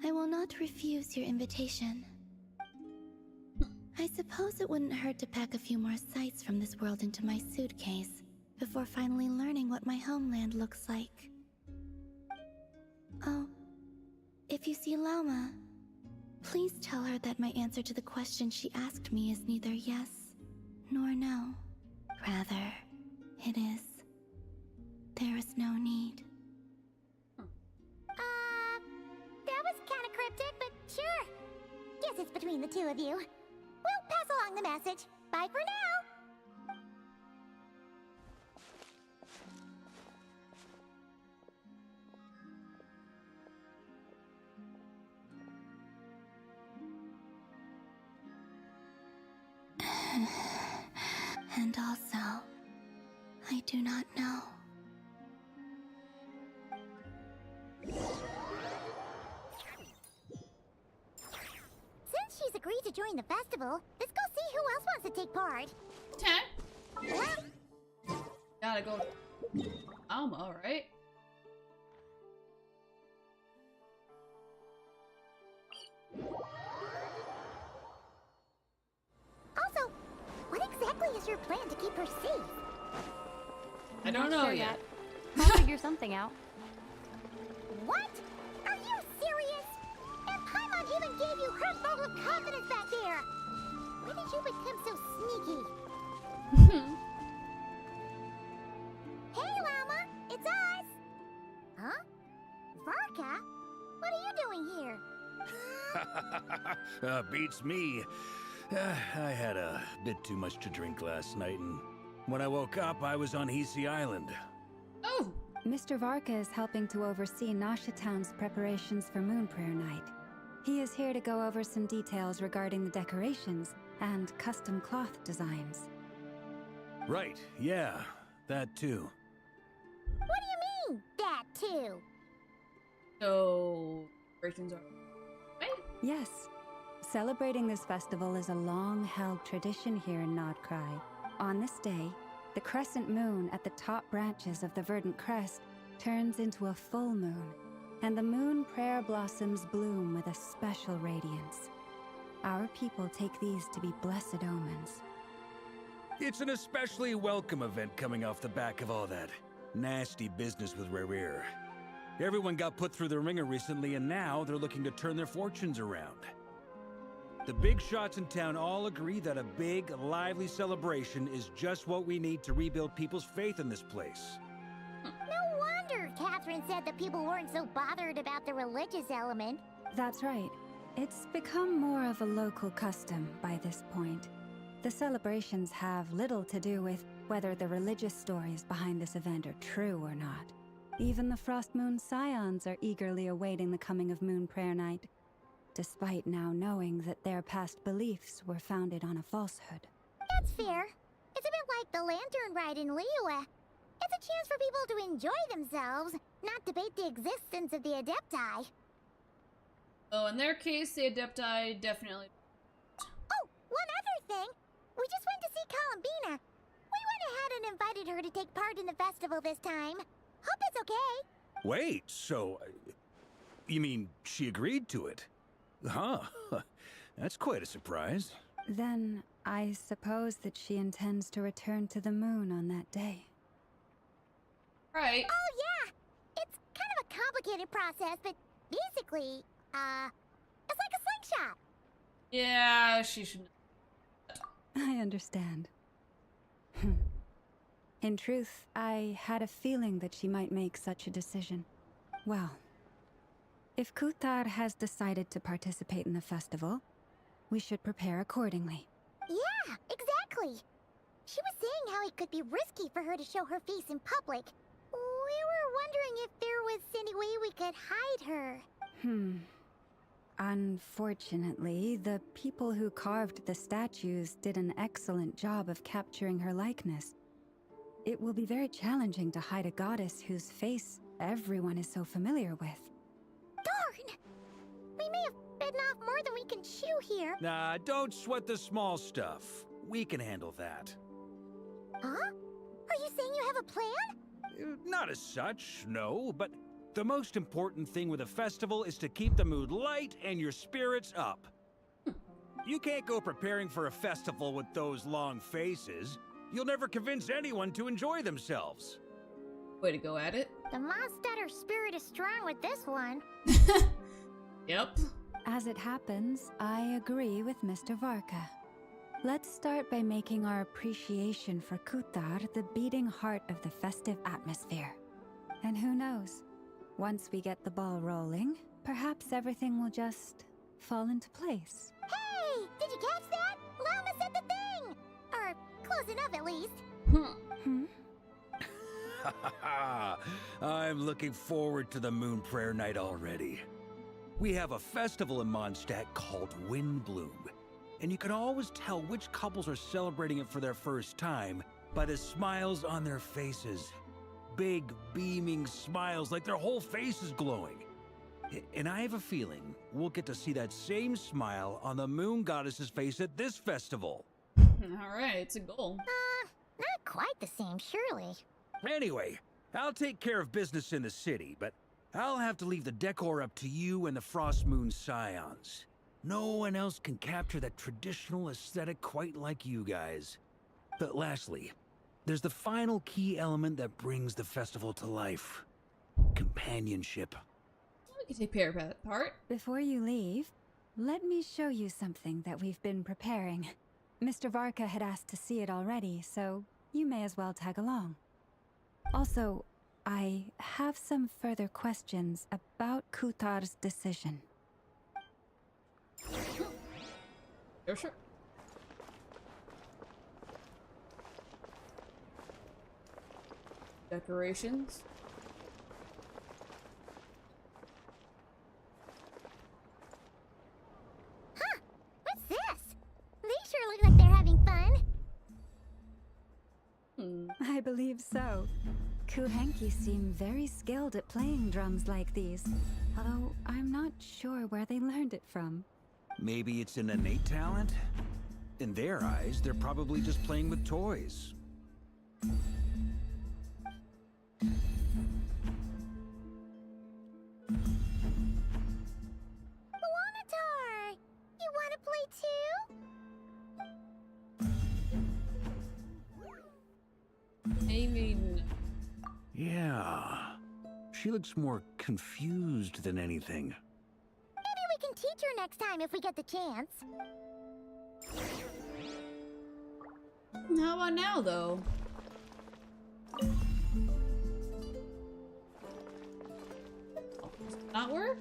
I will not refuse your invitation. I suppose it wouldn't hurt to pack a few more sights from this world into my suitcase before finally learning what my homeland looks like. Oh, if you see Lauma, please tell her that my answer to the question she asked me is neither yes nor no. Rather, it is. There is no need. That was kinda cryptic, but sure. Guess it's between the two of you. We'll pass along the message. Bye for now! And also, I do not know. Since she's agreed to join the festival, let's go see who else wants to take part. Gotta go. Alright. Also, what exactly is your plan to keep her safe? I don't Not know sure yet. I'll figure something out. What? Are you serious? And Paimon even gave you her vote of confidence back there! When did you become so sneaky? Hey, Llama! It's us! Huh? Varka? What are you doing here? Beats me. I had a bit too much to drink last night, and when I woke up, I was on Hisi Island. Oh! Mr. Varka is helping to oversee Nasha Town's preparations for Moon Prayer Night. He is here to go over some details regarding the decorations and custom cloth designs. Right, yeah, that too. What do you mean, that too? So, preparations are. Right? Yes. Celebrating this festival is a long-held tradition here in Nodcry. On this day, the crescent moon at the top branches of the verdant crest turns into a full moon, and the moon prayer blossoms bloom with a special radiance. Our people take these to be blessed omens. It's an especially welcome event coming off the back of all that nasty business with Rare. Everyone got put through the ringer recently, and now they're looking to turn their fortunes around. The big shots in town all agree that a big, lively celebration is just what we need to rebuild people's faith in this place. No wonder Catherine said that people weren't so bothered about the religious element. That's right. It's become more of a local custom by this point. The celebrations have little to do with whether the religious stories behind this event are true or not. Even the Frost Moon Scions are eagerly awaiting the coming of Moon Prayer Night, despite now knowing that their past beliefs were founded on a falsehood. That's fair. It's a bit like the Lantern Ride in Liyue. It's a chance for people to enjoy themselves, not debate the existence of the Adepti. Oh, in their case, the Adepti definitely. Oh, one other thing! We just went to see Columbina. We went ahead and invited her to take part in the festival this time. Hope it's okay. Wait, so... you mean she agreed to it? Huh. That's quite a surprise. Then I suppose that she intends to return to the moon on that day. Right. Oh, yeah! It's kind of a complicated process, but basically, it's like a slingshot. Yeah, she should. I understand. In truth, I had a feeling that she might make such a decision. Well, if Kuthar has decided to participate in the festival, we should prepare accordingly. Yeah, exactly. She was saying how it could be risky for her to show her face in public. We were wondering if there was any way we could hide her. Unfortunately, the people who carved the statues did an excellent job of capturing her likeness. It will be very challenging to hide a goddess whose face everyone is so familiar with. Darn! We may have bitten off more than we can chew here. Nah, don't sweat the small stuff. We can handle that. Huh? Are you saying you have a plan? Not as such, no, but the most important thing with a festival is to keep the mood light and your spirits up. You can't go preparing for a festival with those long faces. You'll never convince anyone to enjoy themselves. Way to go at it. The Mondstatter spirit is strong with this one. Yep. As it happens, I agree with Mr. Varka. Let's start by making our appreciation for Kutar the beating heart of the festive atmosphere. And who knows? Once we get the ball rolling, perhaps everything will just fall into place. Hey! Did you catch that? Llama said the thing! Or close enough at least. I'm looking forward to the Moon Prayer Night already. We have a festival in Mondstadt called Windbloom, and you can always tell which couples are celebrating it for their first time by the smiles on their faces. Big, beaming smiles like their whole face is glowing. And I have a feeling we'll get to see that same smile on the Moon Goddess's face at this festival. Alright, it's a goal. Not quite the same, surely. Anyway, I'll take care of business in the city, but I'll have to leave the decor up to you and the Frost Moon Scions. No one else can capture that traditional aesthetic quite like you guys. But lastly, there's the final key element that brings the festival to life. Companionship. We can take care of that part. Before you leave, let me show you something that we've been preparing. Mr. Varka had asked to see it already, so you may as well tag along. Also, I have some further questions about Kutar's decision. Sure. Decorations. Huh! What's this? They sure look like they're having fun. I believe so. Kuhenki seem very skilled at playing drums like these, although I'm not sure where they learned it from. Maybe it's an innate talent? In their eyes, they're probably just playing with toys. Wanatar! You wanna play too? I mean... Yeah. She looks more confused than anything. Maybe we can teach her next time if we get the chance. How about now, though? Oh, does it not work?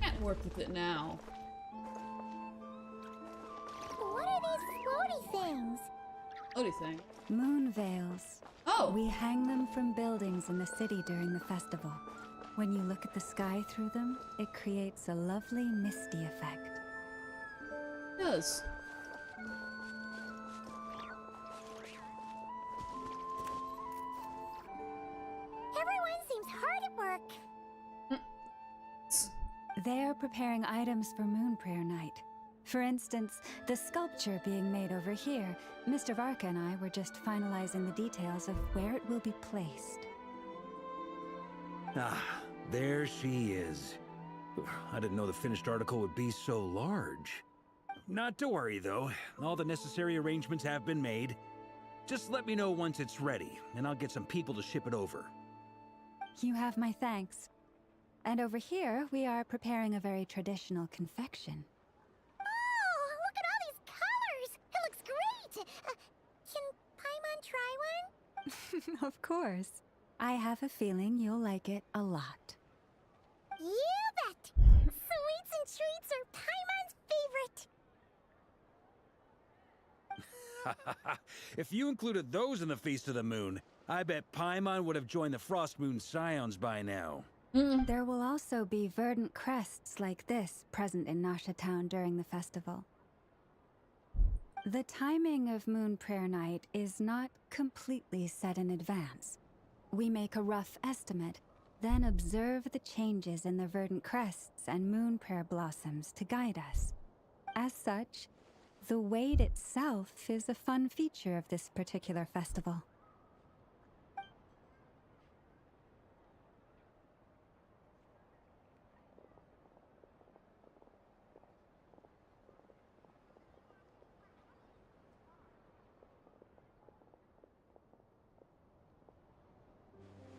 Can't work with it now. What are these floaty things? Floaty thing. Moon veils. Oh! We hang them from buildings in the city during the festival. When you look at the sky through them, it creates a lovely misty effect. It does. Everyone seems hard at work. They're preparing items for Moon Prayer Night. For instance, the sculpture being made over here, Mr. Varka and I were just finalizing the details of where it will be placed. Ah, there she is. I didn't know the finished article would be so large. Not to worry, though. All the necessary arrangements have been made. Just let me know once it's ready, and I'll get some people to ship it over. You have my thanks. And over here, we are preparing a very traditional confection. Oh, look at all these colors! It looks great! Can Paimon try one? Of course. I have a feeling you'll like it a lot. You bet! Sweets and treats are Paimon's favorite! If you included those in the Feast of the Moon, I bet Paimon would have joined the Frost Moon Scions by now. There will also be verdant crests like this present in Nasha Town during the festival. The timing of Moon Prayer Night is not completely set in advance. We make a rough estimate, then observe the changes in the verdant crests and moon prayer blossoms to guide us. As such, the wait itself is a fun feature of this particular festival.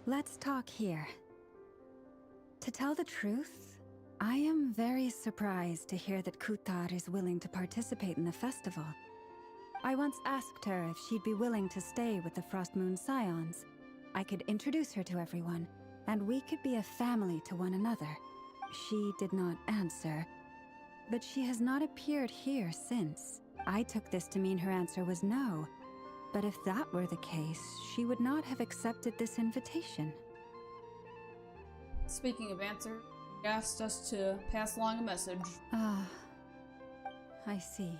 Let's talk here. To tell the truth, I am very surprised to hear that Kutar is willing to participate in the festival. I once asked her if she'd be willing to stay with the Frost Moon Scions. I could introduce her to everyone, and we could be a family to one another. She did not answer, but she has not appeared here since. I took this to mean her answer was no, but if that were the case, she would not have accepted this invitation. Speaking of answer, he asked us to pass along a message. Ah, I see.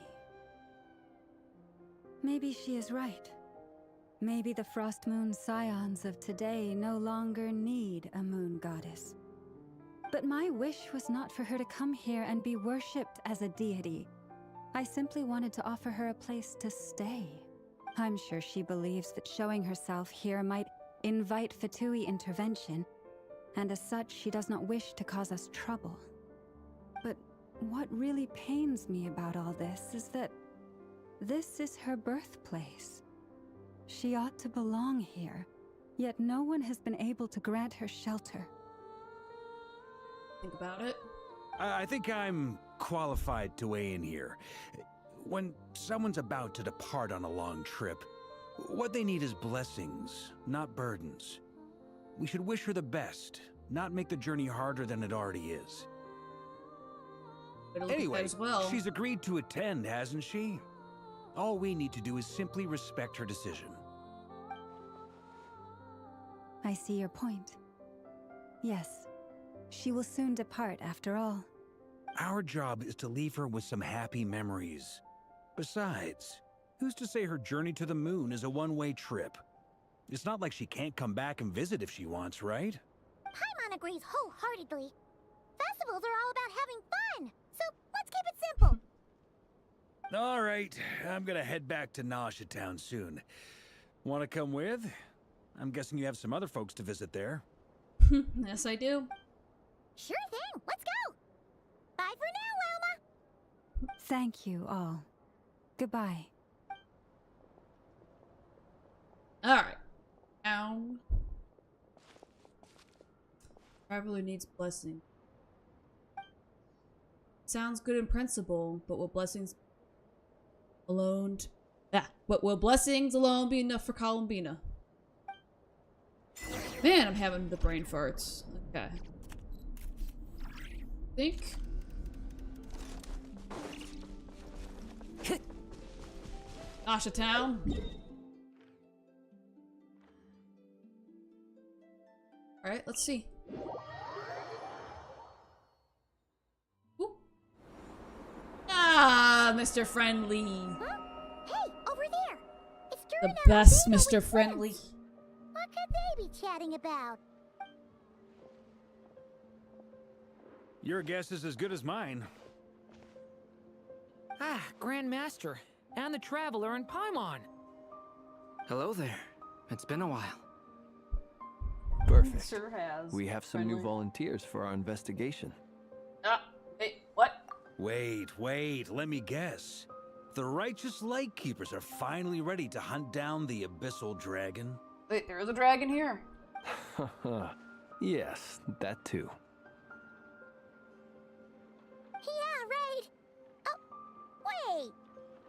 Maybe she is right. Maybe the Frost Moon Scions of today no longer need a moon goddess. But my wish was not for her to come here and be worshipped as a deity. I simply wanted to offer her a place to stay. I'm sure she believes that showing herself here might invite Fatui intervention, and as such, she does not wish to cause us trouble. But what really pains me about all this is that this is her birthplace. She ought to belong here, yet no one has been able to grant her shelter. Think about it. I think I'm qualified to weigh in here. When someone's about to depart on a long trip, what they need is blessings, not burdens. We should wish her the best, not make the journey harder than it already is. Anyway, she's agreed to attend, hasn't she? All we need to do is simply respect her decision. I see your point. Yes, she will soon depart after all. Our job is to leave her with some happy memories. Besides, who's to say her journey to the moon is a one-way trip? It's not like she can't come back and visit if she wants, right? Paimon agrees wholeheartedly. Festivals are all about having fun, so let's keep it simple. All right, I'm gonna head back to Nausea Town soon. Want to come with? I'm guessing you have some other folks to visit there. Yes, I do. Sure thing, let's go! Bye for now, Wilma! Thank you all. Goodbye. Alright. Now. Traveler needs blessing. Sounds good in principle, but will blessings alone will blessings alone be enough for Columbina? Man, I'm having the brain farts. Okay. Think. Nausea Town. Alright, let's see. Ooh. Ah, Mr. Friendly. Huh? Hey, over there! It's The best Mr. Friendly. What could they be chatting about? Your guess is as good as mine. Ah, Grand Master, and the Traveler and Paimon. Hello there. It's been a while. Perfect. Sure has. We have some new volunteers for our investigation. Wait, what? Wait, let me guess. The righteous Lightkeepers are finally ready to hunt down the Abyssal Dragon? Wait, there is a dragon here. Yes, that too. Yeah, right. Oh, wait.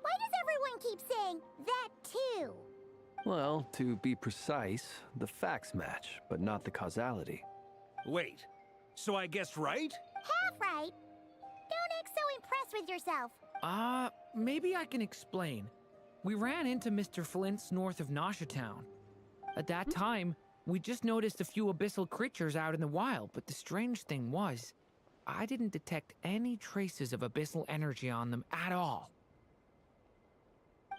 Why does everyone keep saying that too? Well, to be precise, the facts match, but not the causality. Wait, so I guessed right? Half right. Don't act so impressed with yourself. Maybe I can explain. We ran into Mr. Flint's north of Nausea Town. At that time, we just noticed a few abyssal creatures out in the wild, but the strange thing was, I didn't detect any traces of abyssal energy on them at all.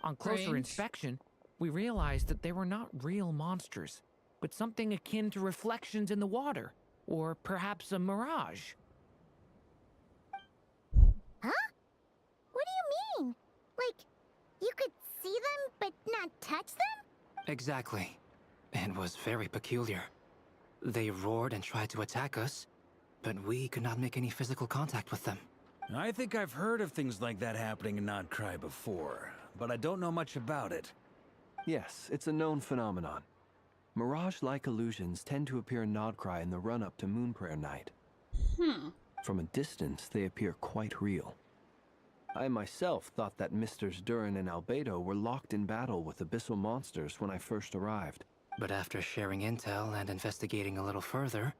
On closer Strange. inspection, we realized that they were not real monsters, but something akin to reflections in the water, or perhaps a mirage. Huh? What do you mean? Like, you could see them but not touch them? Exactly. It was very peculiar. They roared and tried to attack us, but we could not make any physical contact with them. I think I've heard of things like that happening in Nodcry before, but I don't know much about it. Yes, it's a known phenomenon. Mirage-like illusions tend to appear in Nodcry in the run-up to Moon Prayer Night. From a distance, they appear quite real. I myself thought that Misters Durin and Albedo were locked in battle with abyssal monsters when I first arrived. But after sharing intel and investigating a little further,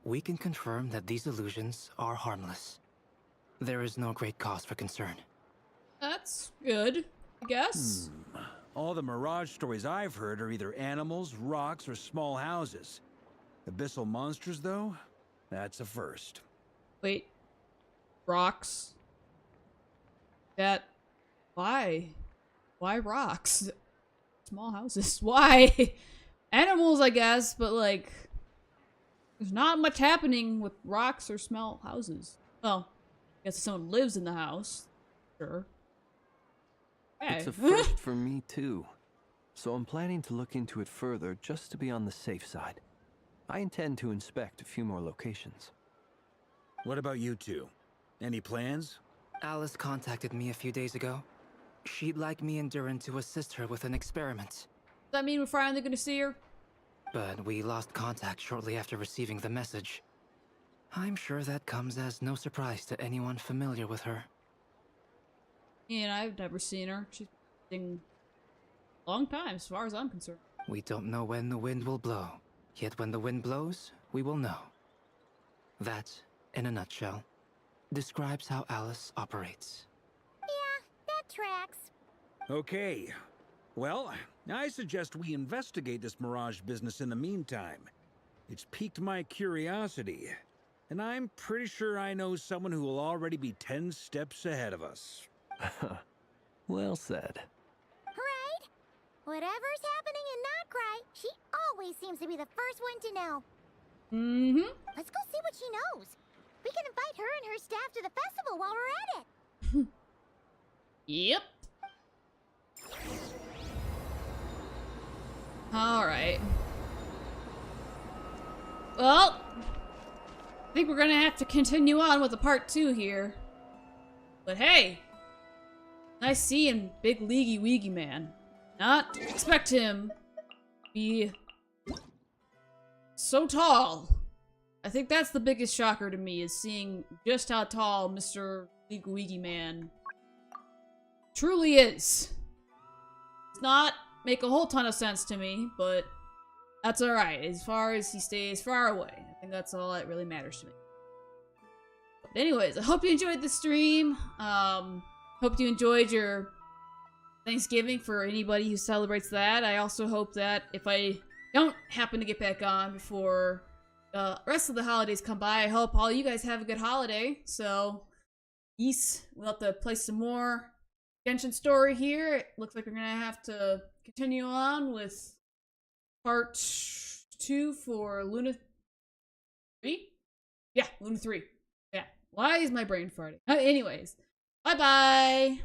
we can confirm that these illusions are harmless. There is no great cause for concern. That's good, I guess. All the Mirage stories I've heard are either animals, rocks, or small houses. Abyssal monsters, though? That's a first. Wait. Rocks? Why? Why rocks? Small houses. Why? Animals, I guess, but like, there's not much happening with rocks or small houses. Well, I guess if someone lives in the house, sure. Okay. It's a first for me too, so I'm planning to look into it further just to be on the safe side. I intend to inspect a few more locations. What about you two? Any plans? Alice contacted me a few days ago. She'd like me and Durin to assist her with an experiment. Does that mean we're finally gonna see her? But we lost contact shortly after receiving the message. I'm sure that comes as no surprise to anyone familiar with her. And I've never seen her. She's been a long time, as far as I'm concerned. We don't know when the wind will blow. Yet when the wind blows, we will know. That, in a nutshell, describes how Alice operates. Yeah, that tracks. Okay. Well, I suggest we investigate this Mirage business in the meantime. It's piqued my curiosity, and I'm pretty sure I know someone who will already be 10 steps ahead of us. Well said. Right? Whatever's happening in Nodcry, she always seems to be the first one to know. Let's go see what she knows. We can invite her and her staff to the festival while we're at it. Yep. Alright. Well, I think we're gonna have to continue on with the part 2 here. But hey, nice seeing Big Leaguey Weegie Man. Not expect him to be so tall. I think that's the biggest shocker to me, is seeing just how tall Mr. Leaguey Weegie Man truly is. It's not make a whole ton of sense to me, but that's alright. As far as he stays far away, I think that's all that really matters to me. But anyways, I hope you enjoyed the stream. Hope you enjoyed your Thanksgiving for anybody who celebrates that. I also hope that if I don't happen to get back on before the rest of the holidays come by, I hope all you guys have a good holiday. So, yes, we'll have to play some more Genshin story here. It looks like we're gonna have to continue on with part 2 for Luna 3? Yeah, Luna 3. Yeah. Why is my brain farting? Anyways, bye-bye!